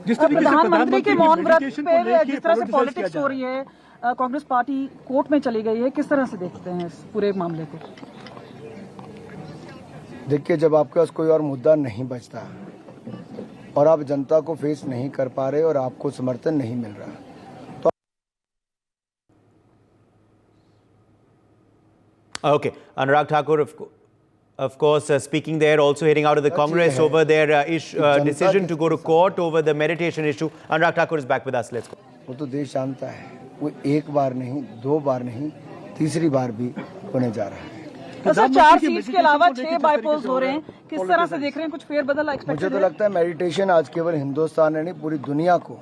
प्रधानमंत्री के मौन व्रत पे जिस तरह से पॉलिटिक्स हो रही है, कांग्रेस पार्टी कोर्ट में चली गई है, किस तरह से देखते हैं इस पूरे मामले को? देखिए, जब आपके पास कोई और मुद्दा नहीं बचता और आप जनता को फेस नहीं कर पा रहे और आपको समर्थन नहीं मिल रहा तो Okay, Anurag Thakur, of course, speaking there, also heading out of the Congress over their decision to go to court over the meditation issue. Anurag Thakur is back with us. Let's go. वो तो देश जानता है, वो एक बार नहीं, 2 बार नहीं, तीसरी बार भी होने जा रहा है। तो सर, 4 सीट्स के अलावा 6 बाईपोल्स हो रहे हैं, किस तरह से देख रहे हैं? कुछ फेरबदल एक्सपेक्टेड है? मुझे तो लगता है मेडिटेशन आज केवल हिंदुस्तान में नहीं, पूरी दुनिया को,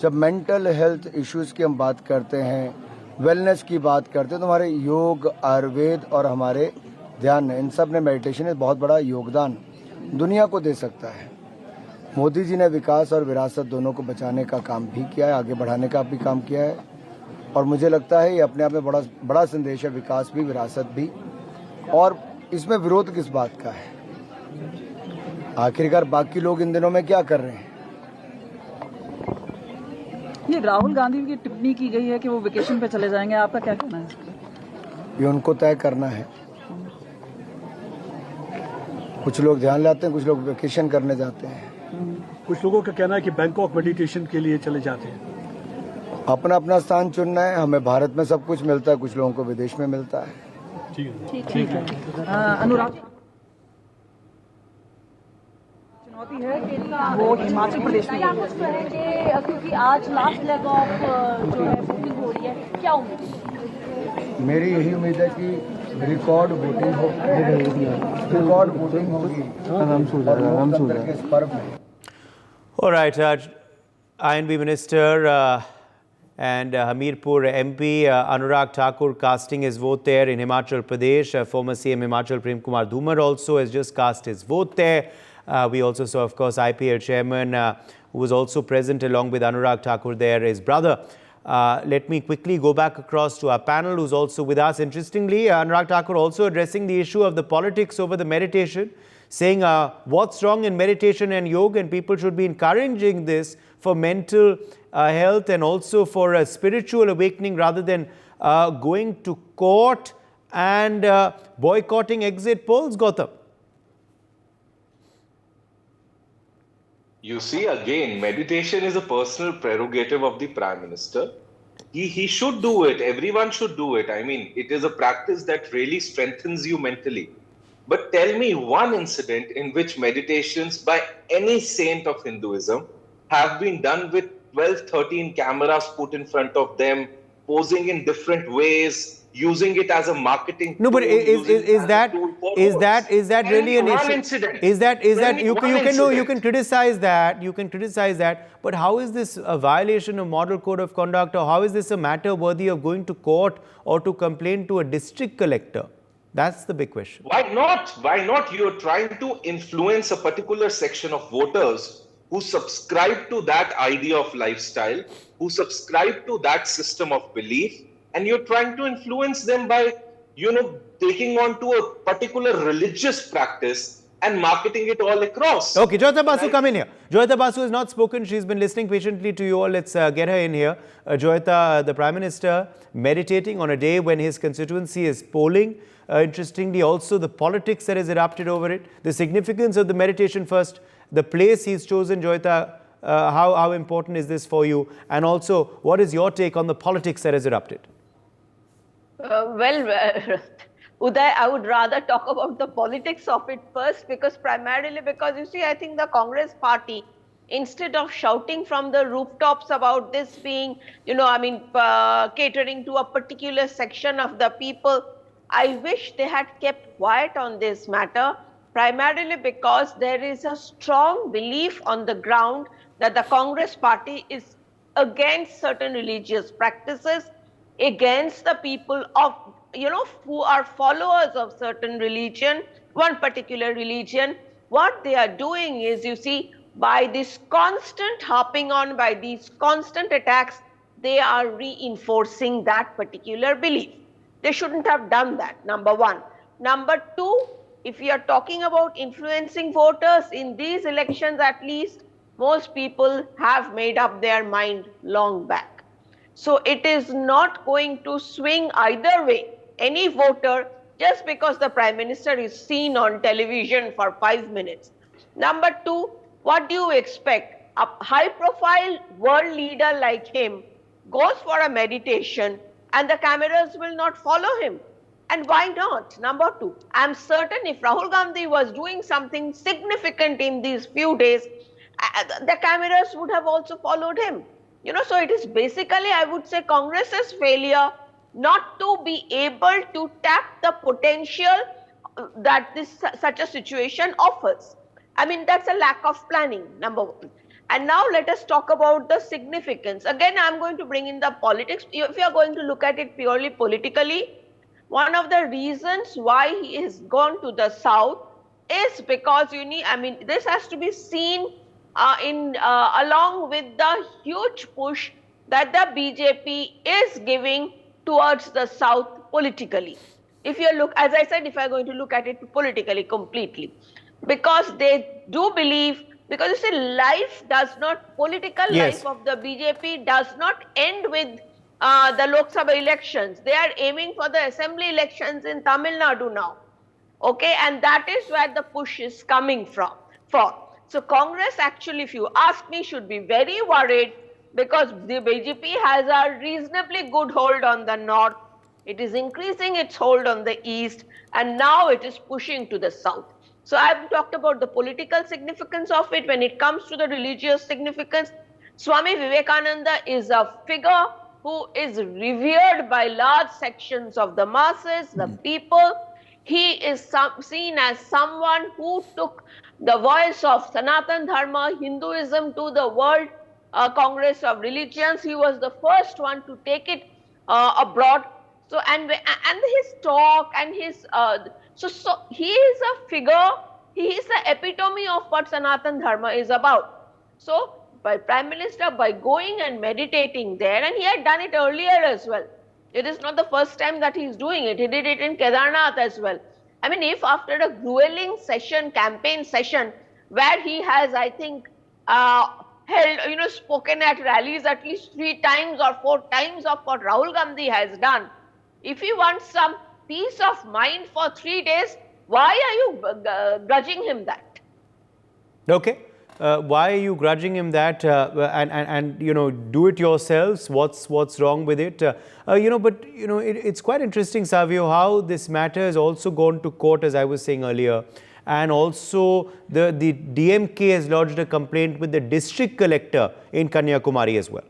जब मेंटल हेल्थ इश्यूज की हम बात करते हैं, वेलनेस की बात करते हैं, तो हमारे योग, आयुर्वेद और हमारे ध्यान, इन सब ने मेडिटेशन में बहुत बड़ा योगदान दुनिया को दे सकता है। मोदी जी ने विकास और विरासत दोनों को बचाने का काम भी किया है, आगे बढ़ाने का भी काम किया है, और मुझे लगता है ये अपने आप में बड़ा संदेश है, विकास भी, विरासत भी। और इसमें विरोध किस बात का है? आखिरकार बाकी लोग इन दिनों में क्या कर रहे हैं? ये राहुल गांधी की टिप्पणी की गई है कि वो वेकेशन पे चले जाएंगे, आपका क्या कहना है इस पर? ये उनको तय करना है। कुछ लोग ध्यान लाते हैं, कुछ लोग वेकेशन करने जाते हैं। कुछ लोगों का कहना है कि बैंकॉक मेडिटेशन के लिए चले जाते हैं। अपना अपना स्थान चुनना है। हमें भारत में सब कुछ मिलता है, कुछ लोगों को विदेश में मिलता है। ठीक है। अनुराग, चुनौती है कि वो हिमाचल प्रदेश में करेंगे, क्योंकि आज लास्ट लेग ऑफ जो है वोटिंग हो रही है, क्या उम्मीद है? मेरी यही उम्मीद है कि रिकॉर्ड वोटिंग होगी। All right, INB Minister and Hamirpur MP Anurag Thakur casting his vote there in Himachal Pradesh. Former CM Himachal Prem Kumar Dhumar also has just cast his vote there. We also saw, of course, IPL chairman who was also present along with Anurag Thakur there, his brother. Let me quickly go back across to our panel who's also with us. Interestingly, Anurag Thakur also addressing the issue of the politics over the meditation, saying what's wrong in meditation and yoga, and people should be encouraging this for mental health and also for a spiritual awakening rather than going to court and boycotting exit polls. Gautam. You see, again, meditation is a personal prerogative of the Prime Minister. He should do it. Everyone should do it. I mean, it is a practice that really strengthens you mentally. But tell me one incident in which meditations by any saint of Hinduism have been done with 12, 13 cameras put in front of them, posing in different ways, using it as a marketing No, but tool, is that really an issue? Incident. Is that you One can no, you incident. can criticize that, but how is this a violation of model code of conduct, or how is this a matter worthy of going to court or to complain to a district collector? That's the big question. Why not? Why not? You're trying to influence a particular section of voters who subscribe to that idea of lifestyle, who subscribe to that system of belief, and you're trying to influence them by, taking on to a particular religious practice and marketing it all across. Okay, Joyita Basu, come in here. Joyita Basu has not spoken. She's been listening patiently to you all. Let's get her in here. Joyita, the Prime Minister meditating on a day when his constituency is polling. Interestingly, also the politics that has erupted over it. The significance of the meditation first. The place he's chosen, Joyita, how important is this for you? And also, what is your take on the politics that has erupted? Uday, I would rather talk about the politics of it first, primarily because you see, I think the Congress party, instead of shouting from the rooftops about this being, catering to a particular section of the people, I wish they had kept quiet on this matter, primarily because there is a strong belief on the ground that the Congress party is against certain religious practices, against the people of, who are followers of certain religion, one particular religion. What they are doing is, you see, by this constant harping on, by these constant attacks, they are reinforcing that particular belief. They shouldn't have done that, number one. Number two, if we are talking about influencing voters in these elections, at least, most people have made up their mind long back. So it is not going to swing either way, any voter, just because the Prime Minister is seen on television for 5 minutes. Number two, what do you expect? A high-profile world leader like him goes for a meditation and the cameras will not follow him. And why not? Number two, I'm certain if Rahul Gandhi was doing something significant in these few days, the cameras would have also followed him. So it is basically, I would say, Congress's failure not to be able to tap the potential that such a situation offers. That's a lack of planning, number one. And now let us talk about the significance. Again, I'm going to bring in the politics. If you are going to look at it purely politically, one of the reasons why he has gone to the south is because this has to be seen along with the huge push that the BJP is giving towards the south politically. If you look, as I said, if I'm going to look at it politically completely, because they do believe, because you see, life does not, political life of the BJP does not end with the Lok Sabha elections. They are aiming for the assembly elections in Tamil Nadu now. Okay, and that is where the push is coming from. So Congress actually, if you ask me, should be very worried because the BJP has a reasonably good hold on the north. It is increasing its hold on the east, and now it is pushing to the south. So I've talked about the political significance of it. When it comes to the religious significance, Swami Vivekananda is a figure who is revered by large sections of the masses, the people. He is seen as someone who took the voice of Sanatan Dharma, Hinduism, to the World Congress of Religions. He was the first one to take it abroad. So and his talk and his so he is a figure. He is the epitome of what Sanatan Dharma is about. So by Prime Minister, by going and meditating there, and he had done it earlier as well. It is not the first time that he is doing it. He did it in Kedarnath as well. If after a grueling session, campaign session, where he has, I think, held, spoken at rallies at least 3 times or 4 times of what Rahul Gandhi has done, if he wants some peace of mind for 3 days, why are you grudging him that? Okay. Why are you grudging him that? And do it yourselves. What's wrong with it? It's quite interesting, Savio, how this matter has also gone to court, as I was saying earlier. And also the DMK has lodged a complaint with the district collector in Kanyakumari as well.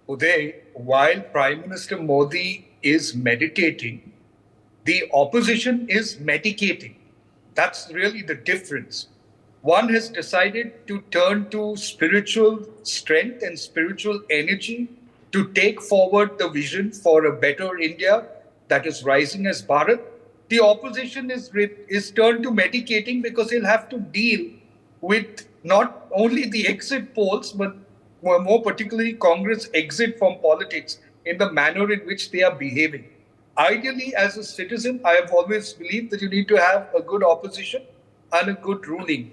Uday, while Prime Minister Modi is meditating, the opposition is medicating. That's really the difference. One has decided to turn to spiritual strength and spiritual energy to take forward the vision for a better India that is rising as Bharat. The opposition is turned to medicating because they'll have to deal with not only the exit polls, but more particularly Congress exit from politics in the manner in which they are behaving. Ideally, as a citizen, I have always believed that you need to have a good opposition and a good ruling.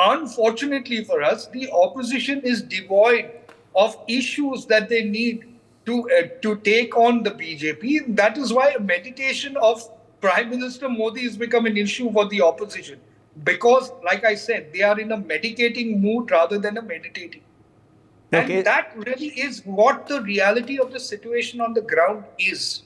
Unfortunately for us, the opposition is devoid of issues that they need to take on the BJP. That is why a meditation of Prime Minister Modi has become an issue for the opposition. Because, like I said, they are in a medicating mood rather than a meditating. Okay. And that really is what the reality of the situation on the ground is.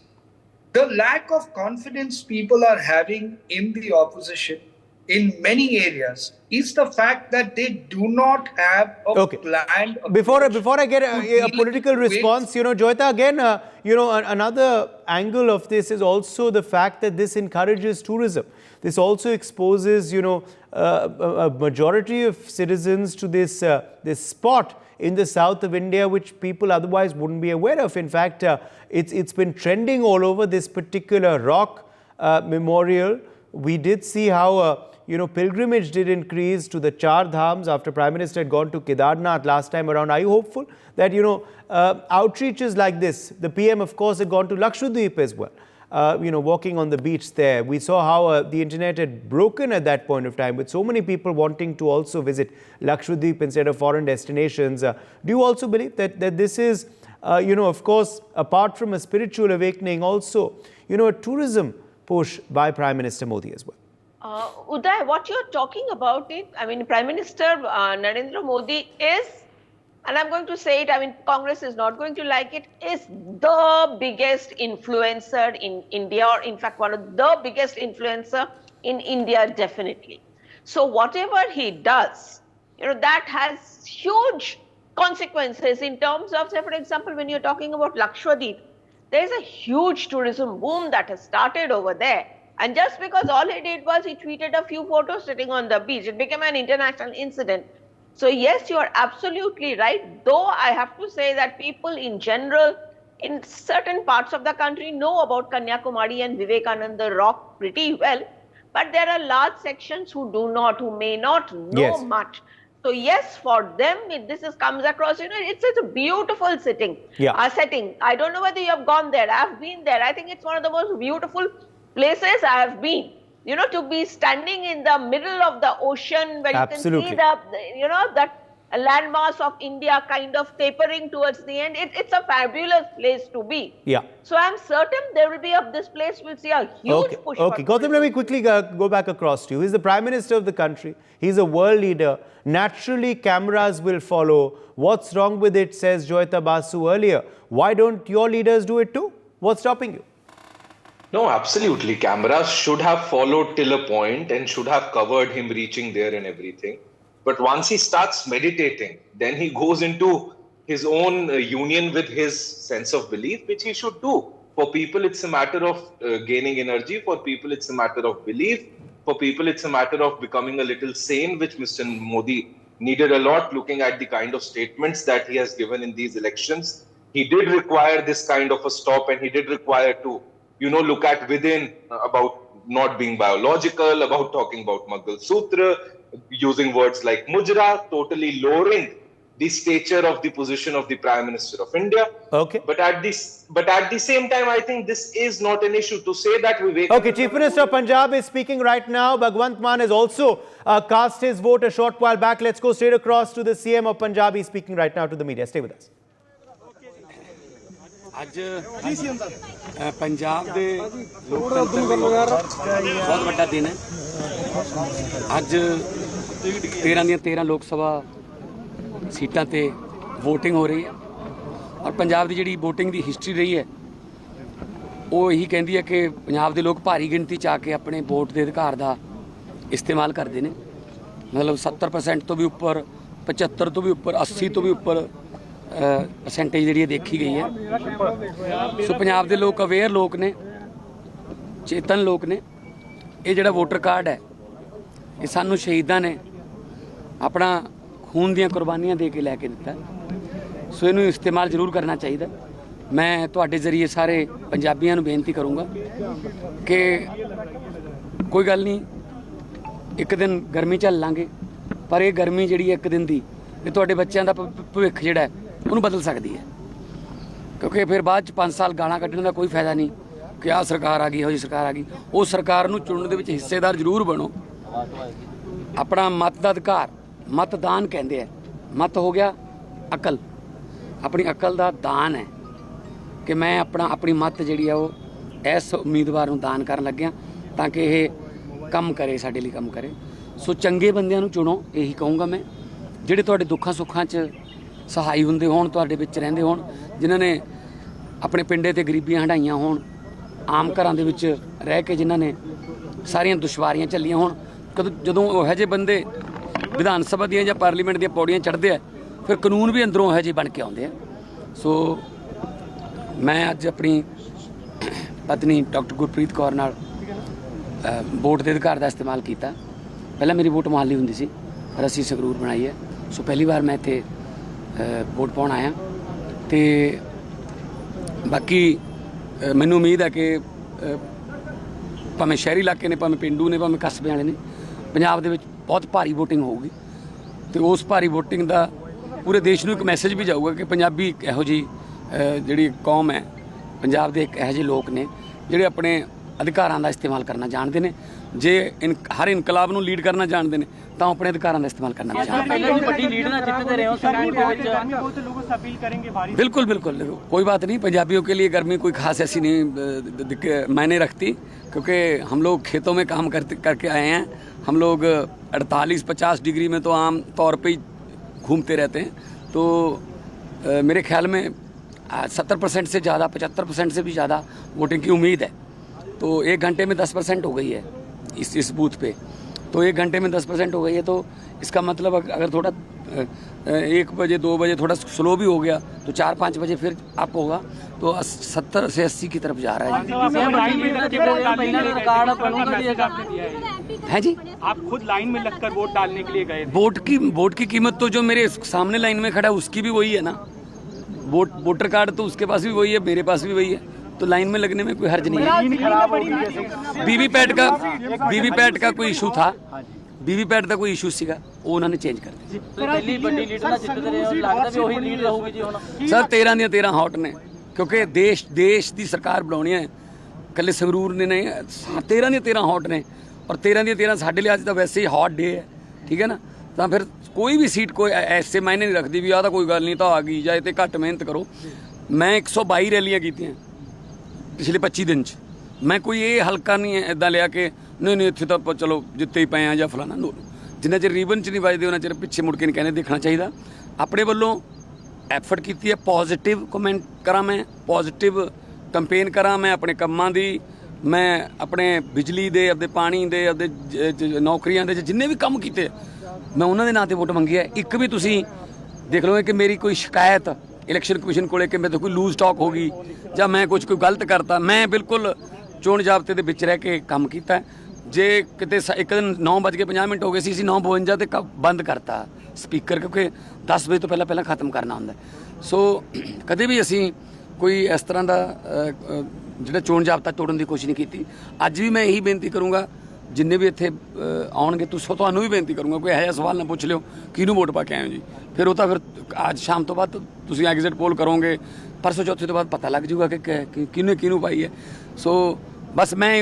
The lack of confidence people are having in the opposition in many areas is the fact that they do not have a planned Before I get a political response, Joyita, again, another angle of this is also the fact that this encourages tourism. This also exposes, a majority of citizens to this spot in the south of India, which people otherwise wouldn't be aware of. In fact, it's been trending all over, this particular rock memorial. We did see how pilgrimage did increase to the Char Dhams after Prime Minister had gone to Kedarnath last time around. Are you hopeful that, outreaches like this, the PM, of course, had gone to Lakshadweep as well, walking on the beach there. We saw how the internet had broken at that point of time with so many people wanting to also visit Lakshadweep instead of foreign destinations. Do you also believe that this is, of course, apart from a spiritual awakening, also, a tourism push by Prime Minister Modi as well? Uday, what you're talking about Prime Minister Narendra Modi is, and I'm going to say it, Congress is not going to like it, is the biggest influencer in India, or in fact, one of the biggest influencer in India, definitely. So whatever he does, that has huge consequences in terms of, say, for example, when you're talking about Lakshadweep, there is a huge tourism boom that has started over there. And just because all he did was he tweeted a few photos sitting on the beach, it became an international incident. So yes, you are absolutely right. Though I have to say that people in general, in certain parts of the country, know about Kanyakumari and Vivekananda Rock pretty well. But there are large sections who do not, who may not know much. So yes, for them, this comes across, it's a beautiful setting. I don't know whether you have gone there. I've been there. I think it's one of the most beautiful places I have been. To be standing in the middle of the ocean where you can see that landmass of India kind of tapering towards the end. It's a fabulous place to be. Yeah. So I'm certain there will be this place will see a huge push. Okay, Gautam, let me quickly go back across to you. He's the Prime Minister of the country. He's a world leader. Naturally, cameras will follow. What's wrong with it, says Joyita Basu earlier. Why don't your leaders do it too? What's stopping you? No, absolutely. Cameras should have followed till a point and should have covered him reaching there and everything. But once he starts meditating, then he goes into his own union with his sense of belief, which he should do. For people, it's a matter of gaining energy. For people, it's a matter of belief. For people, it's a matter of becoming a little sane, which Mr. Modi needed a lot, looking at the kind of statements that he has given in these elections. He did require this kind of a stop, and he did require to look at within about not being biological, about talking about Mangal Sutra, using words like Mujra, totally lowering the stature of the position of the Prime Minister of India. Okay. But at the same time, I think this is not an issue to say that Vivekananda... Okay, Chief Minister of Punjab is speaking right now. Bhagwant Mann has also cast his vote a short while back. Let's go straight across to the CM of Punjab. He's speaking right now to the media. Stay with us. ਅੱਜ ਪੰਜਾਬ ਦੇ ਲੋਕਤੰਤਰ ਲਈ ਬਹੁਤ ਵੱਡਾ ਦਿਨ ਹੈ। ਅੱਜ 13 ਦੀਆਂ 13 ਲੋਕ ਸਭਾ ਸੀਟਾਂ ਤੇ VOTING ਹੋ ਰਹੀ ਹੈ ਔਰ ਪੰਜਾਬ ਦੀ ਜਿਹੜੀ VOTING ਦੀ ਹਿਸਟਰੀ ਰਹੀ ਹੈ ਉਹ ਇਹੀ ਕਹਿੰਦੀ ਹੈ ਕਿ ਪੰਜਾਬ ਦੇ ਲੋਕ ਭਾਰੀ ਗਿਣਤੀ ਚ ਆ ਕੇ ਆਪਣੇ ਵੋਟ ਦੇ ਅਧਿਕਾਰ ਦਾ ਇਸਤੇਮਾਲ ਕਰਦੇ ਨੇ। ਮਤਲਬ 70% ਤੋਂ ਵੀ ਉੱਪਰ, 75 ਤੋਂ ਵੀ ਉੱਪਰ, 80 ਤੋਂ ਵੀ ਉੱਪਰ परसेंटेज जी देखी गई है। सो पंजाब के लोग अवेयर लोग ने, चेतन लोग ने। ये जोड़ा वोटर कार्ड है ये सानू शहीदा ने अपना खून दियां कुर्बानियां दे के लैके दिता। सो इनू इस्तेमाल जरूर करना चाहिए। मैं तुहाडे जरिए सारे पंजाबियों नू बेनती करूँगा कि कोई गल नहीं, एक दिन गर्मी झल लांगे, पर यह गर्मी जी एक दिन की तुहाडे बच्चों का भविख जिहड़ा है उन्होंने बदल सकती है। क्योंकि फिर बाद 5 साल गालां कड्ढण का कोई फायदा नहीं कि आ सरकार आ गई, हो जी सरकार आ गई। उस सरकार नूं चुनण दे विच हिस्सेदार जरूर बनो। अपना मत का अधिकार, मतदान कहते हैं। मत हो गया अकल, अपनी अकल का दान है कि मैं अपनी मत जी है वो इस उम्मीदवार नूं दान करन लग्या ताकि यह काम करे, साडे लई काम करे। सो चंगे बंदियां नूं चुनो, यही कहूँगा मैं, जिहड़े तुहाडे दुखां सुखां च सहाई हुंदे होण, तुहाडे विच रहिंदे होण, जिन्हां ने अपने पिंडे ते गरीबियां हंडाईयां होण, आम घरां दे विच रह के जिन्हां ने सारियां दुश्वारियां झल्लियां होण। जदों उहो जिहे बंदे विधान सभा दियां जां पार्लीमेंट दियां पौड़ियां चढ़दे आ, फिर कानून भी अंदरों उहो जिहे बन के आउंदे आ। सो मैं अज अपनी पत्नी डॉक्टर गुरप्रीत कौर नाल वोट के अधिकार का इस्तेमाल किया। पहला मेरी वोट मोहाली हुंदी सी, पर असीं संगरूर बनाई है। सो पहली बार मैं इत्थे वोट पाउण आया। तो बाकी मैनूं उम्मीद है कि भावें शहरी इलाके ने, भावें पिंडू ने, भावें कस्बे वाले ने, पंजाब दे विच बहुत भारी वोटिंग होगी। तो उस भारी वोटिंग का पूरे देश नूं एक मैसेज भी जाऊगा कि पंजाबी एक इहो जी जिहड़ी कौम है, पंजाब दे एक इहो ਜਿਹੇ लोग ने जिहड़े अपने अधिकारां का इस्तेमाल करना जानते हैं। जे हर इनकलाब नूं लीड करना जानते हैं तो अपने अधिकारां का इस्तेमाल करना भी जानते हैं। बिल्कुल बिल्कुल, कोई बात नहीं। पंजाबियों के लिए गर्मी कोई खास ऐसी नहीं मायने रखती, क्योंकि हम लोग खेतों में काम करके आए हैं। हम लोग 48-50 डिग्री में तो आम तौर पे ही घूमते रहते हैं। तो मेरे ख्याल में 70% से ज़्यादा, 75% से भी ज़्यादा वोटिंग की उम्मीद है। तो 1 घंटे में 10% हो गई है इस बूथ पे। तो 1 घंटे में 10% हो गई है, तो इसका मतलब अगर थोड़ा 1 बजे 2 बजे थोड़ा स्लो भी हो गया तो 4-5 बजे फिर अप होगा, तो 70 से 80 की तरफ जा रहा है जी। आप खुद लाइन में लगकर वोट डालने के लिए गए? वोट की कीमत तो जो मेरे सामने लाइन में खड़ा है उसकी भी वही है ना। वोटर कार्ड तो उसके पास भी वही है, मेरे पास भी वही है, तो लाइन में लगने में कोई हर्ज नहीं है। वीवीपैट का कोई इशू था, वीवीपैट का कोई इशू सीगा, वो उन्होंने चेंज कर दिया। सर 13 ਦੀਆਂ 13 हॉट ने, क्योंकि देश की सरकार बनानी है, कल्ले संगरूर ने नहीं। 13 ਦੀਆਂ 13 हॉट ने, और 13 ਦੀਆਂ 13 साढ़े लिए अज तो वैसे ही हॉट डे है, ठीक है ना। तो फिर कोई भी सीट कोई ऐसे मायने नहीं रखती भी आ तो कोई गल नहीं, तो आ गई जाए तो घट मेहनत करो। मैं 122 रैलियां की पिछले 25 दिन च। मैं कोई ये हल्का नहीं है इदा लिया कि नहीं इत्थे तो चलो जिते ही पे हैं या फलाना। जिन्ना चਿਰ रीबन च नहीं बजते उन्ना चਿਰ पिछे मुड़ के नहीं कहने देखना चाहिए। अपने वालों एफर्ट की है, पॉजिटिव कमेंट करा, मैं पॉजिटिव कंपेन करा, मैं अपने कामां दी, मैं अपने बिजली दे, अपने पानी दे, अपने नौकरियां दे जिन्ने भी काम किए मैं उन्होंने नाँ ते वोट मंगी है। एक भी तुसी देख लो कि मेरी कोई शिकायत इलैक्शन कमीशन को कि मेरे तो कोई लूज टॉक होगी या मैं कुछ कोई गलत करता, मैं बिल्कुल चोण जाबते दे विच रह के काम किया। जे किते एक दिन 9:50 हो गए सी 9:52 ते बंद करता स्पीकर, क्योंकि 10 बजे तो पहला खत्म करना होंदा। सो कदे भी असी कोई इस तरह का जिहड़ा चोण जाबता तोड़न की कोशिश नहीं की। अज भी मैं यही बेनती करूँगा जिन्ने भी इत्थे आउणगे, तुहानूं भी बेनती करूँगा कोई इहो जिहा सवाल ना पुछ लिओ किहनूं वोट पा के आए हो जी। फिर वो तो फिर आज शाम तो बाद तुसीं एग्जिट पोल करोगे, परसों चौथे तो बाद पता लग जूगा कि किहनूं पाई है। सो बस मैं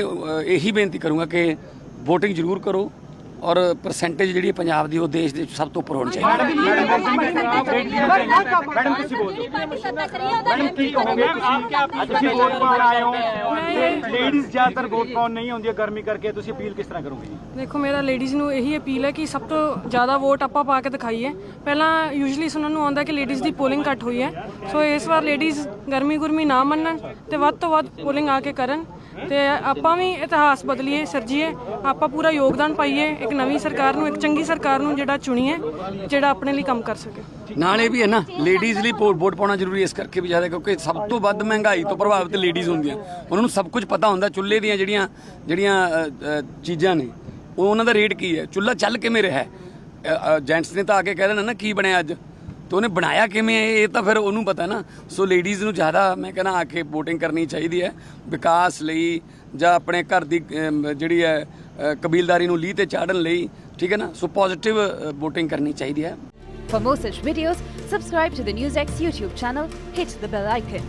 यही बेनती करूँगा कि वोटिंग जरूर करो, और परसेंटेज जी पंजाब की देश के सब तो उपर होनी चाहिए। देखो मेरा लेडीज़ ਨੂੰ ਇਹੀ ਅਪੀਲ ਹੈ ਕਿ ਸਭ ਤੋਂ ਜ਼ਿਆਦਾ ਵੋਟ ਆਪਾਂ ਪਾ ਕੇ ਦਿਖਾਈਏ। ਪਹਿਲਾਂ ਯੂਜੂਅਲੀ ਸੁਣਨ ਨੂੰ ਆਉਂਦਾ ਕਿ ਲੇਡੀਜ਼ ਦੀ ਪੋਲਿੰਗ ਘੱਟ ਹੋਈ ਹੈ, ਸੋ ਇਸ ਵਾਰ ਲੇਡੀਜ਼ ਗਰਮੀ ਗੁਰਮੀ ਨਾ ਮੰਨਣ ਤੇ ਵੱਧ ਤੋਂ ਵੱਧ ਪੋਲਿੰਗ ਆ ਕੇ ਕਰਨ। ਤੇ ਆਪਾਂ ਵੀ ਇਤਿਹਾਸ ਬਦਲੀਏ, ਸਿਰਜੀਏ, ਆਪਾਂ ਪੂਰਾ ਯੋਗਦਾਨ ਪਾਈਏ ਇੱਕ ਨਵੀਂ ਸਰਕਾਰ ਨੂੰ, ਇੱਕ ਚੰਗੀ ਸਰਕਾਰ ਨੂੰ ਜਿਹੜਾ ਚੁਣੀਏ, ਜਿਹੜਾ ਆਪਣੇ ਲਈ ਕੰਮ ਕਰ ਸਕੇ। ਨਾਲੇ ਵੀ ਹੈ ਨਾ ਲੇਡੀਜ਼ ਲਈ ਵੋਟ ਪਾਉਣਾ ਜ਼ਰੂਰੀ ਇਸ ਕਰਕੇ ਵੀ ਜ਼ਿਆਦਾ, ਕਿਉਂਕਿ ਸਭ ਤੋਂ ਵੱਧ ਮਹਿੰਗਾਈ ਤੋਂ ਪ੍ਰਭਾਵਿਤ ਲੇਡੀਜ਼ ਹੁੰਦੀਆਂ, ਉਹਨਾਂ ਨੂੰ ਸਭ ਕੁਝ ਪਤਾ ਹੁੰਦਾ ਚੁੱਲ੍ਹੇ ਦੀਆਂ ਜਿਹੜੀਆਂ ਚੀਜ਼ਾਂ ਨੇ ਉਹ ਉਹਨਾਂ ਦਾ ਰੇਟ ਕੀ ਹੈ, ਚੁੱਲ੍ਹਾ ਚੱਲ ਕਿਵੇਂ ਰਿਹਾ। ਜੈਂਟਸ ਨੇ ਤਾਂ ਆ ਕੇ ਕਹਿ ਦੇਣਾ ਨਾ ਕੀ ਬਣਿਆ ਅੱਜ, ਤੇ ਉਹਨੇ ਬਣਾਇਆ ਕਿਵੇਂ ਹੈ ਇਹ ਤਾਂ ਫਿਰ ਉਹਨੂੰ ਪਤਾ ਨਾ। ਸੋ ਲੇਡੀਜ਼ ਨੂੰ ਜ਼ਿਆਦਾ ਮੈਂ ਕਹਿੰਦਾ ਆ ਕੇ ਵੋਟਿੰਗ ਕਰਨੀ ਚਾਹੀਦੀ ਹੈ ਵਿਕਾਸ ਲਈ, ਜਾਂ ਆਪਣੇ ਘਰ ਦੀ ਜਿਹੜੀ ਹੈ ਕਬੀਲਦਾਰੀ ਨੂੰ ਲੀਹ ਤੇ ਚਾੜਨ ਲਈ, ਠੀਕ ਹੈ ਨਾ। ਸੋ ਪੋਜ਼ਿਟਿਵ ਵੋਟਿੰਗ ਕਰਨੀ ਚਾਹੀਦੀ ਹੈ। For more such videos, subscribe to the NewsX YouTube channel, hit the bell icon.